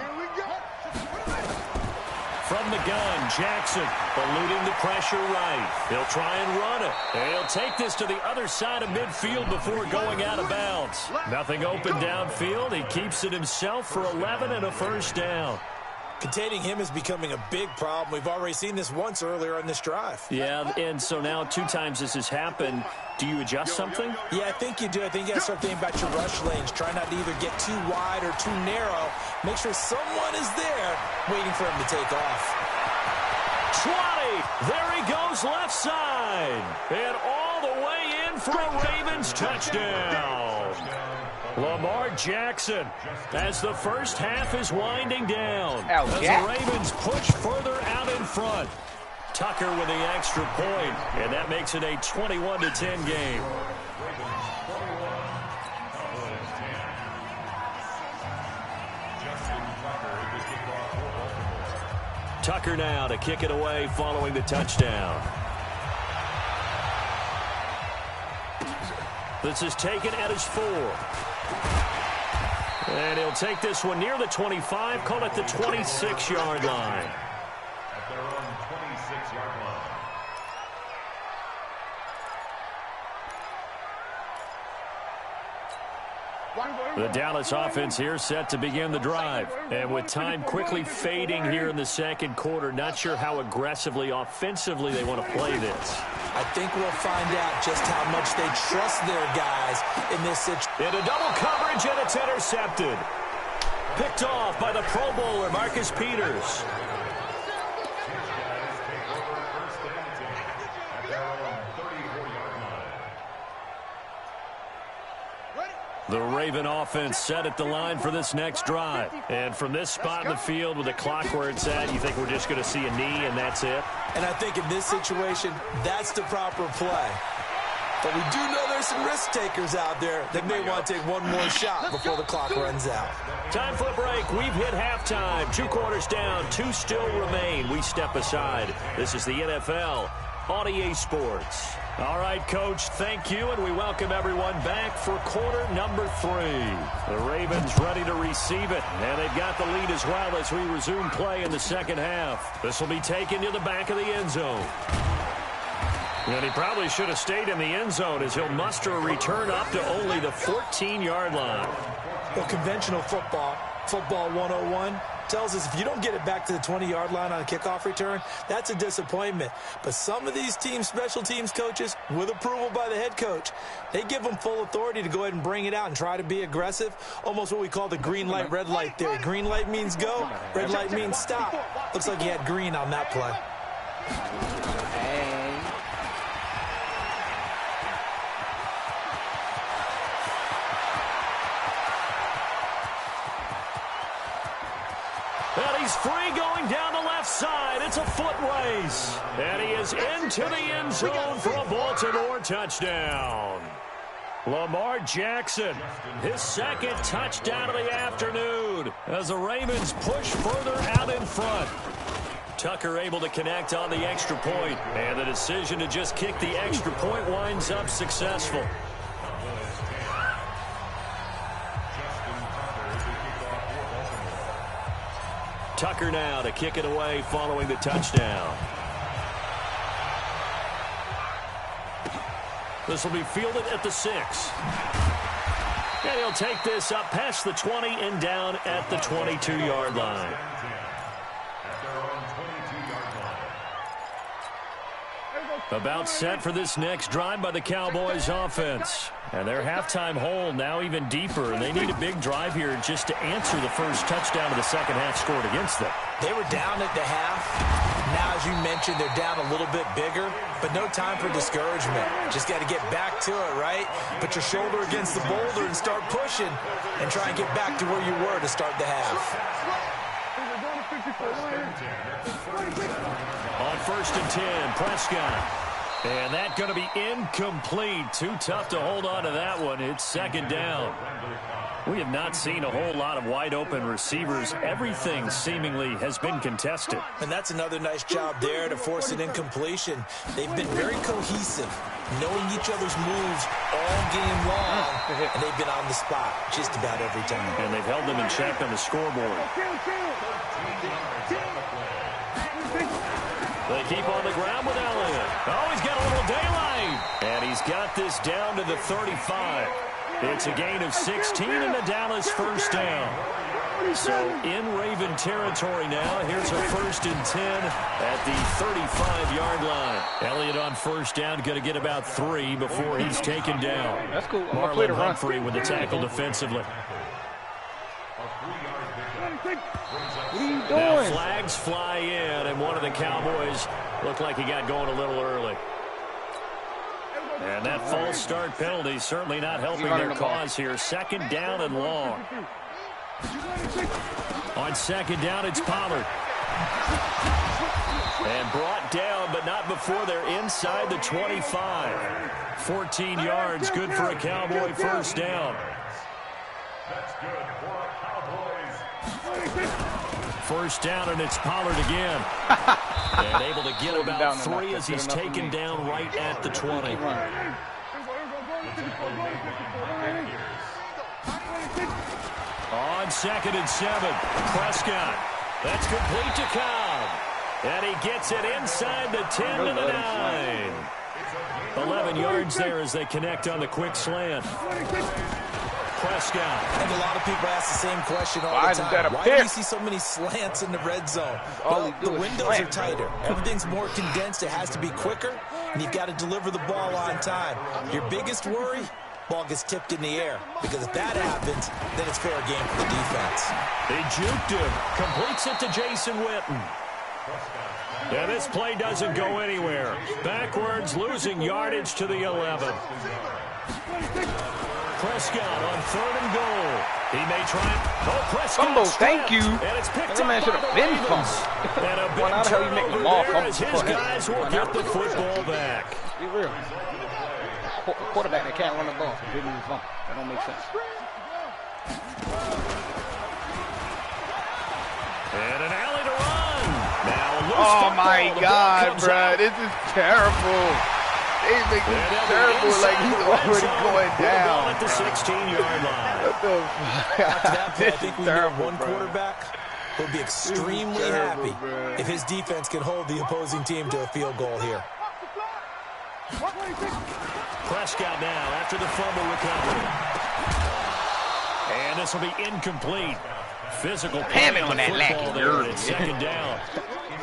From the gun, Jackson eluding the pressure right. He'll try and run it. And he'll take this to the other side of midfield before going out of bounds. Nothing open downfield. He keeps it himself for 11 and a 1st down. Containing him is becoming a big problem. We've already seen this once earlier on this drive. Yeah, and so now 2 times this has happened. Do you adjust something? Yeah, I think you do. I think you got to start thinking about your rush lanes. Try not to either get too wide or too narrow. Make sure someone is there waiting for him to take off. 20. There he goes left side. And all the way in for a Ravens touchdown. Lamar Jackson as the first half is winding down. As the Ravens push further out in front. Tucker with the extra point, and that makes it a 21-10 game. Tucker now to kick it away following the touchdown. This is taken at his 4. And he'll take this one near the 25, call it the 26-yard line. At their own 26-yard line. The Dallas offense here set to begin the drive. And with time quickly fading here in the second quarter, not sure how aggressively, offensively they want to play this. I think we'll find out just how much they trust their guys in this situation. Into double coverage, and it's intercepted. Picked off by the Pro Bowler, Marcus Peters. The Raven offense set at the line for this next drive. And from this spot in the field with the clock where it's at, you think we're just going to see a knee and that's it? And I think in this situation, that's the proper play. But we do know there's some risk takers out there that may want to take one more shot before the clock runs out. Time for a break. We've hit halftime. 2 quarters down. 2 still remain. We step aside. This is the NFL on EA Sports. All right, Coach, thank you, and we welcome everyone back for quarter number 3. The Ravens ready to receive it, and they've got the lead as well as we resume play in the second half. This will be taken to the back of the end zone. And he probably should have stayed in the end zone as he'll muster a return up to only the 14-yard line. Well, conventional football 101, tells us if you don't get it back to the 20-yard line on a kickoff return, that's a disappointment. But some of these special teams coaches, with approval by the head coach, they give them full authority to go ahead and bring it out and try to be aggressive, almost what we call the green light, red light theory. Green light means go, red light means stop. Looks like he had green on that play. And he's free going down the left side. It's a foot race. And he is into the end zone for a Baltimore touchdown. Lamar Jackson, his second touchdown of the afternoon as the Ravens push further out in front. Tucker able to connect on the extra point, and the decision to just kick the extra point winds up successful. Tucker now to kick it away following the touchdown. This will be fielded at the 6. And he'll take this up past the 20 and down at the 22-yard line. About set for this next drive by the Cowboys offense. And their halftime hole now even deeper. And they need a big drive here just to answer the first touchdown of the second half scored against them. They were down at the half. Now, as you mentioned, they're down a little bit bigger, but no time for discouragement. Just got to get back to it, right? Put your shoulder against the boulder and start pushing and try and get back to where you were to start the half. On 1st and 10, Prescott. And that's going to be incomplete. Too tough to hold on to that one. It's second down. We have not seen a whole lot of wide-open receivers. Everything seemingly has been contested. And that's another nice job there to force an incompletion. They've been very cohesive, knowing each other's moves all game long, and they've been on the spot just about every time. And they've held them in check on the scoreboard. They keep on the ground with Elliott. Oh, he's got a little daylight. And he's got this down to the 35. It's a gain of 16 and a Dallas first down. So in Raven territory now. Here's a 1st and 10 at the 35-yard line. Elliott on first down, going to get about 3 before he's taken down. That's cool. Marlon Humphrey with the tackle defensively. What are you doing? Now flags fly in, and one of the Cowboys looked like he got going a little early. And that false start penalty certainly not helping their cause here. Second down and long. On second down, it's Pollard. And brought down, but not before they're inside the 25. 14 yards, good for a Cowboy first down. That's good for a Cowboys. First down, and it's Pollard again. And able to get about 3 as he's taken down right at the 20. On 2nd and 7, Prescott. That's complete to Cobb. And he gets it inside the 10 to the 9. 11 yards there as they connect on the quick slant. Prescott. I think a lot of people ask the same question all the time. Why do we see so many slants in the red zone? Well, the windows are tighter. Everything's more condensed. It has to be quicker, and you've got to deliver the ball on time. Your biggest worry, ball gets tipped in the air, because if that happens, then it's fair game for the defense. They juked him. Completes it to Jason Witten. Yeah, this play doesn't go anywhere. Backwards, losing yardage to the 11. Prescott on 3rd and goal. He may try. Oh, Prescott. Fumble, thank you. And it's picked That man should have been fumbled. And a big turnover there as his guys will get the football back. Be real. Quarterback that can't run the ball. Didn't even fumble. That don't make sense. And an alley to run. Now Oh my God, bro. This is terrible. They make this terrible like he's already going down. At the 16-yard line. What the fuck? After that play, I This think is we know terrible, one bro. quarterback will be extremely terrible, happy bro. if his defense can hold the opposing team to a field goal here. Prescott now after the fumble recovery. And this will be incomplete. Physical Ham it play on that the lacking football there. yard. It's second down.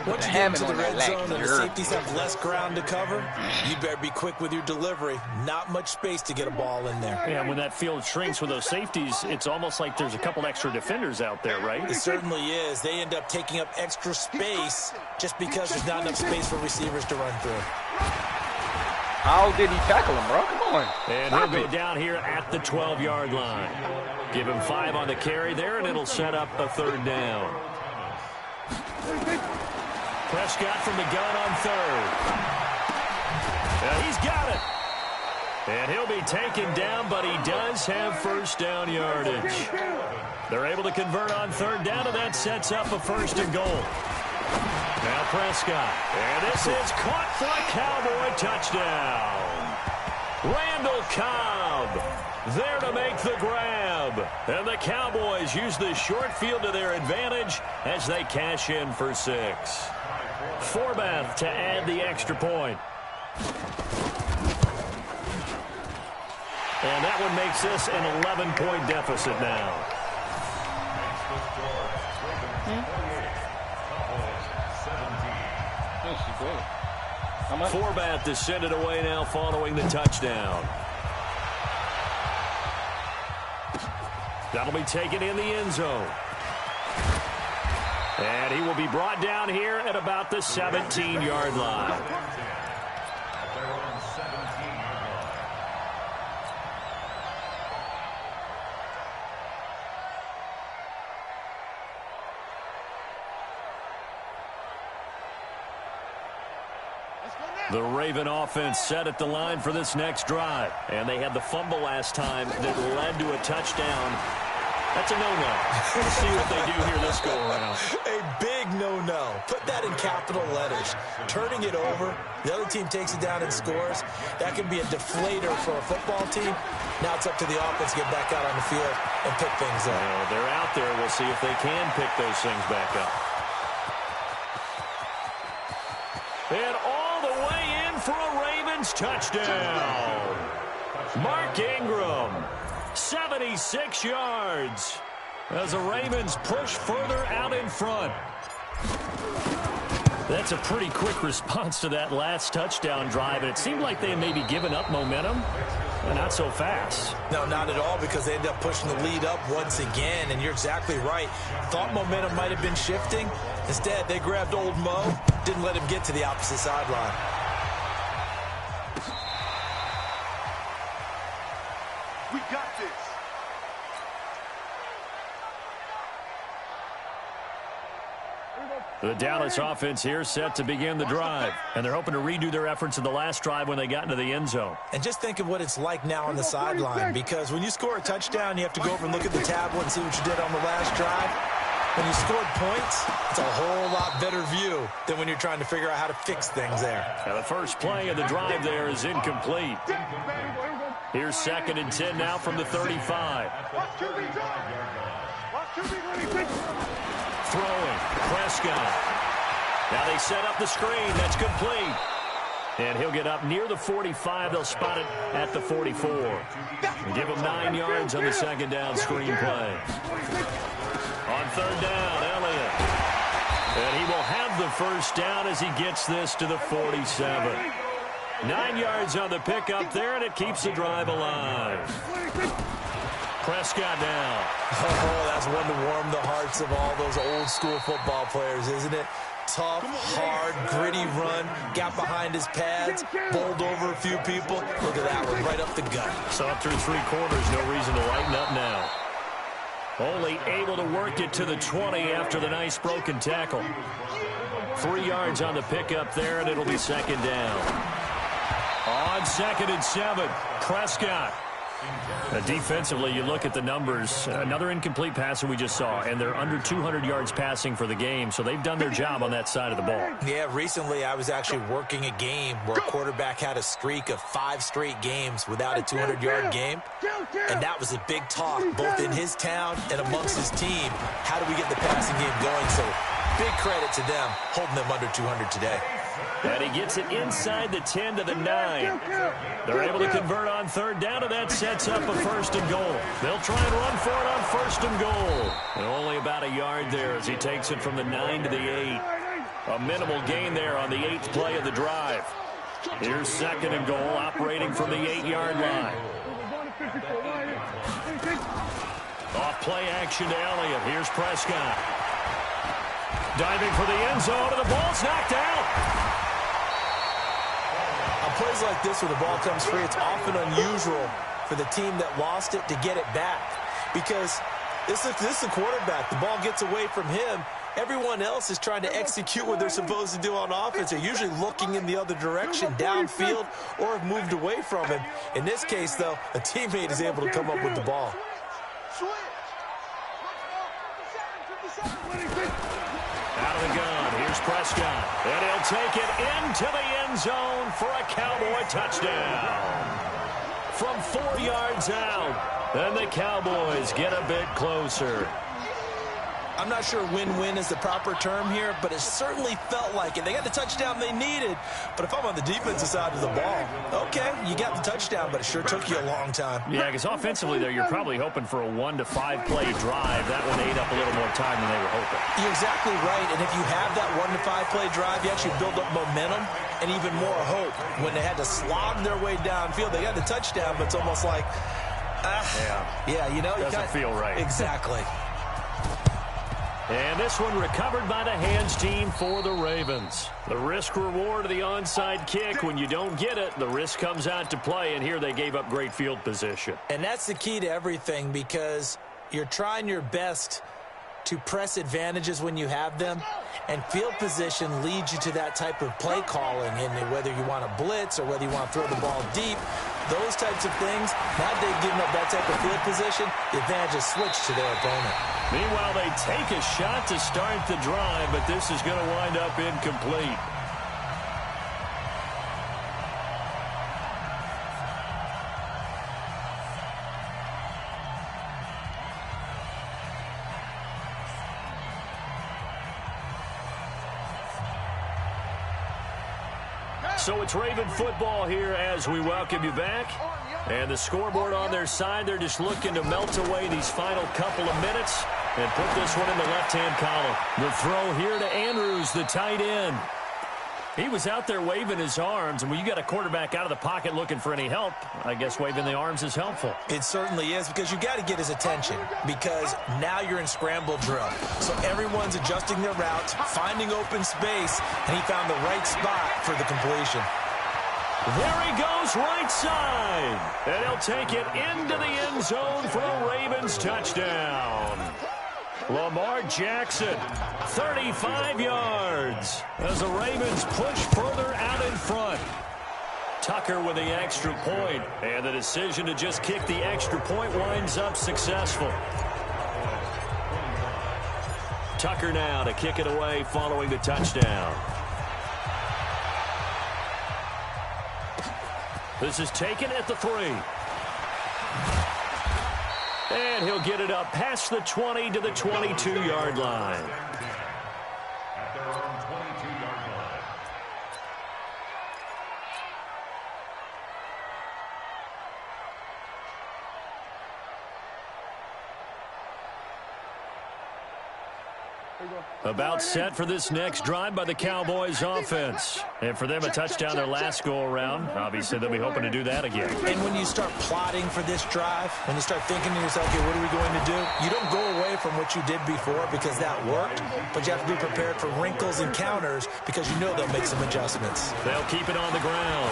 Once you Ham get it into the on that red zone lacking and the yard. safeties have less ground to cover, you better be quick with your delivery. Not much space to get a ball in there. Yeah, when that field shrinks with those safeties, it's almost like there's a couple extra defenders out there, right? It certainly is. They end up taking up extra space just because there's not enough space for receivers to run through. How did he tackle him, bro? Come on. And Stop he'll go it. down here at the 12-yard line. Give him 5 on the carry there, and it'll set up a third down. Prescott from the gun on third. He's got it. And he'll be taken down, but he does have first down yardage. They're able to convert on third down, and that sets up a first and goal. Now Prescott. And this is caught for a Cowboy touchdown. Randall Cobb there to make the grab. And the Cowboys use the short field to their advantage as they cash in for 6. Forbath to add the extra point. And that one makes this an 11-point deficit now. Forbath to send it away now following the touchdown. That'll be taken in the end zone. And he will be brought down here at about the 17-yard line. The Raven offense set at the line for this next drive. And they had the fumble last time that led to a touchdown. That's a no-no. We'll see what they do here this go-around. A big no-no. Put that in capital letters. Turning it over, the other team takes it down and scores. That can be a deflator for a football team. Now it's up to the offense to get back out on the field and pick things up. Well, they're out there. We'll see if they can pick those things back up. And all the way in for a Ravens touchdown. Mark Ingram, 76 yards as the Ravens push further out in front. That's a pretty quick response to that last touchdown drive, and it seemed like they had maybe given up momentum. Not so fast. No, not at all, because they end up pushing the lead up once again, and you're exactly right. Thought momentum might have been shifting. Instead, they grabbed old Mo, didn't let him get to the opposite sideline. We got this. The Dallas offense here set to begin the drive, and they're hoping to redo their efforts in the last drive when they got into the end zone. And just think of what it's like now on the sideline, because when you score a touchdown, you have to go over and look at the tablet and see what you did on the last drive. When you scored points, it's a whole lot better view than when you're trying to figure out how to fix things there. Now the first play of the drive there is incomplete. Here's 2nd and 10 now from the 35. Throwing, Prescott. Now they set up the screen. That's complete. And he'll get up near the 45. They'll spot it at the 44. And give him 9 yards on the second down screen play. On third down, Elliott. And he will have the first down as he gets this to the 47. 9 yards on the pickup there, and it keeps the drive alive. Prescott now. Oh, that's one to warm the hearts of all those old school football players, isn't it? Tough, hard, gritty run, got behind his pads, bowled over a few people. Look at that one, right up the gut. So up through 3 quarters, no reason to lighten up now. Only able to work it to the 20 after the nice broken tackle. 3 yards on the pickup there, and it'll be second down. On 2nd and 7, Prescott. Defensively, you look at the numbers. Another incomplete pass that we just saw, and they're under 200 yards passing for the game, so they've done their job on that side of the ball. Yeah, recently I was actually working a game where a quarterback had a streak of 5 straight games without a 200-yard game, and that was a big talk both in his town and amongst his team. How do we get the passing game going? So big credit to them holding them under 200 today. And he gets it inside the 10 to the 9. They're able to convert on third down, and that sets up a 1st and goal. They'll try and run for it on 1st and goal. And only about a yard there as he takes it from the 9 to the 8. A minimal gain there on the 8th play of the drive. Here's 2nd and goal, operating from the 8-yard line. Off play action to Elliott. Here's Prescott. Diving for the end zone, and the ball's knocked out. On plays like this where the ball comes free, it's often unusual for the team that lost it to get it back. Because this is the quarterback. The ball gets away from him. Everyone else is trying to execute what they're supposed to do on offense. They're usually looking in the other direction, downfield, or have moved away from him. In this case, though, a teammate is able to come up with the ball. Out of the gun, here's Prescott. And he'll take it into the end zone for a Cowboy touchdown. From 4 yards out, and the Cowboys get a bit closer. I'm not sure win-win is the proper term here, but it certainly felt like it. They got the touchdown they needed, but if I'm on the defensive side of the ball, okay, you got the touchdown, but it sure took you a long time. Yeah, because offensively, there, you're probably hoping for a 1 to 5 play drive. That one ate up a little more time than they were hoping. You're exactly right, and if you have that 1 to 5 play drive, you actually build up momentum and even more hope. When they had to slog their way downfield, they got the touchdown, but it's almost like, yeah, you know, doesn't feel right. Exactly. And this one recovered by the hands team for the Ravens. The risk reward of the onside kick. When you don't get it, the risk comes out to play, and here they gave up great field position. And that's the key to everything, because you're trying your best to press advantages when you have them, and field position leads you to that type of play calling, and whether you want to blitz or whether you want to throw the ball deep, those types of things. Now that they've given up that type of field position, the advantage is switched to their opponent. Meanwhile, they take a shot to start the drive, but this is going to wind up incomplete. So it's Raven football here as we welcome you back. And the scoreboard on their side, they're just looking to melt away these final couple of minutes and put this one in the left-hand column. The throw here to Andrews, the tight end. He was out there waving his arms, and when you got a quarterback out of the pocket looking for any help, I guess waving the arms is helpful. It certainly is, because you got to get his attention, because now you're in scramble drill. So everyone's adjusting their routes, finding open space, and he found the right spot for the completion. There he goes, right side. And he'll take it into the end zone for a Ravens touchdown. Lamar Jackson, 35 yards, as the Ravens push further out in front. Tucker with the extra point, and the decision to just kick the extra point winds up successful. Tucker now to kick it away following the touchdown. This is taken at the 3. And he'll get it up past the 20 to the 22-yard line. At their own 22-yard line. About set for this next drive by the Cowboys offense. And for them, a touchdown their last go-around. Obviously, they'll be hoping to do that again. And when you start plotting for this drive, when you start thinking to yourself, okay, what are we going to do? You don't go away from what you did before because that worked, but you have to be prepared for wrinkles and counters because you know they'll make some adjustments. They'll keep it on the ground.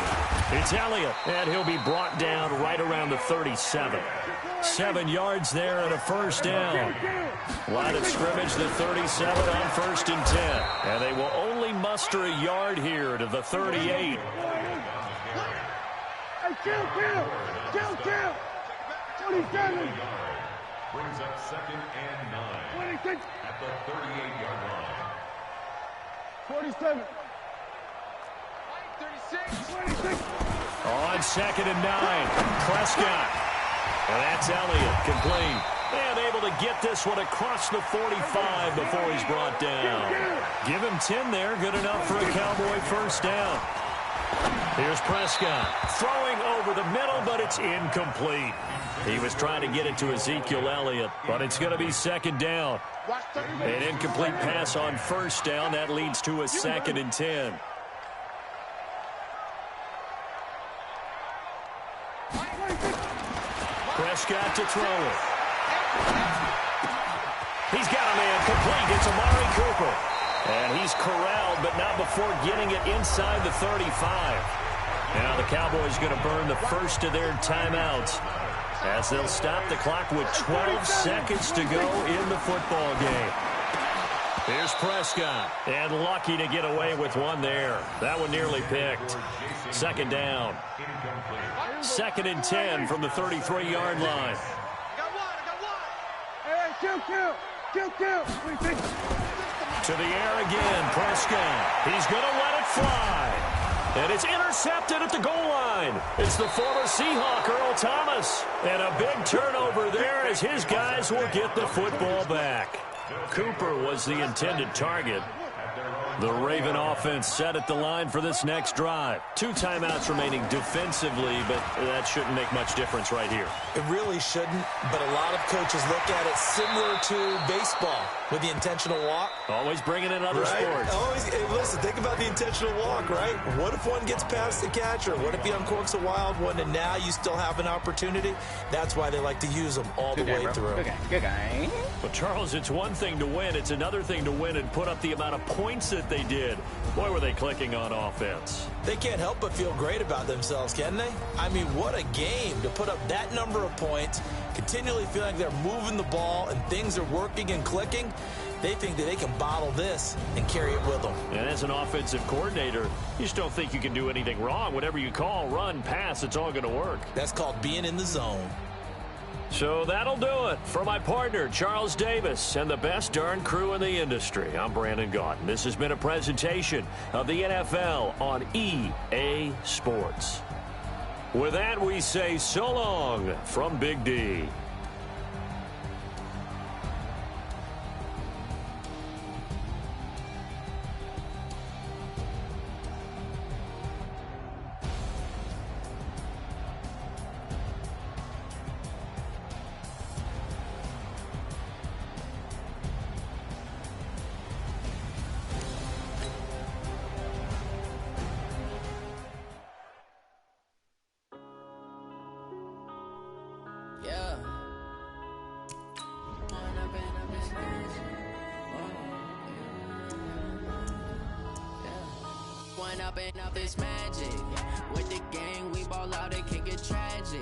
It's Elliott, and he'll be brought down right around the 37. 7 yards there and a first down. Line of scrimmage, the 37 on 1st and 10. And they will only muster a yard here to the 38. Brings up 2nd and 9 at the 38-yard line. 47. 36. On 2nd and 9, Prescott. And that's Elliott, complete. And able to get this one across the 45 before he's brought down. Give him 10 there, good enough for a Cowboy first down. Here's Prescott, throwing over the middle, but it's incomplete. He was trying to get it to Ezekiel Elliott, but it's going to be 2nd down. An incomplete pass on first down. That leads to a 2nd and 10. Prescott to throw it. He's got a man complete. It's Amari Cooper. And he's corralled, but not before getting it inside the 35. Now the Cowboys going to burn the first of their timeouts as they'll stop the clock with 12 seconds to go in the football game. Here's Prescott, and lucky to get away with one there. That one nearly picked. 2nd down. 2nd and 10 from the 33-yard line. To the air again, Prescott. He's going to let it fly. And it's intercepted at the goal line. It's the former Seahawk, Earl Thomas. And a big turnover there as his guys will get the football back. Cooper was the intended target. The Raven offense set at the line for this next drive. 2 timeouts remaining defensively, but that shouldn't make much difference right here. It really shouldn't, but a lot of coaches look at it similar to baseball with the intentional walk. Always bringing in other sports. Always, hey, listen, think about the intentional walk, right? What if one gets past the catcher? What if he uncorks a wild one and now you still have an opportunity? That's why they like to use them all the way through. Good game. But, Charles, it's one thing to win. It's another thing to win and put up the amount of points that they did. Boy, were they clicking on offense. They can't help but feel great about themselves, can they? I mean, what a game to put up that number of points, continually feeling like they're moving the ball and things are working and clicking. They think that they can bottle this and carry it with them. And as an offensive coordinator, you just don't think you can do anything wrong. Whatever you call, run, pass, it's all going to work. That's called being in the zone. So that'll do it. For my partner, Charles Davis, and the best darn crew in the industry, I'm Brandon Gaudin. This has been a presentation of the NFL on EA Sports. With that, we say so long from Big D. Up this magic with the gang, we ball out, it can get tragic.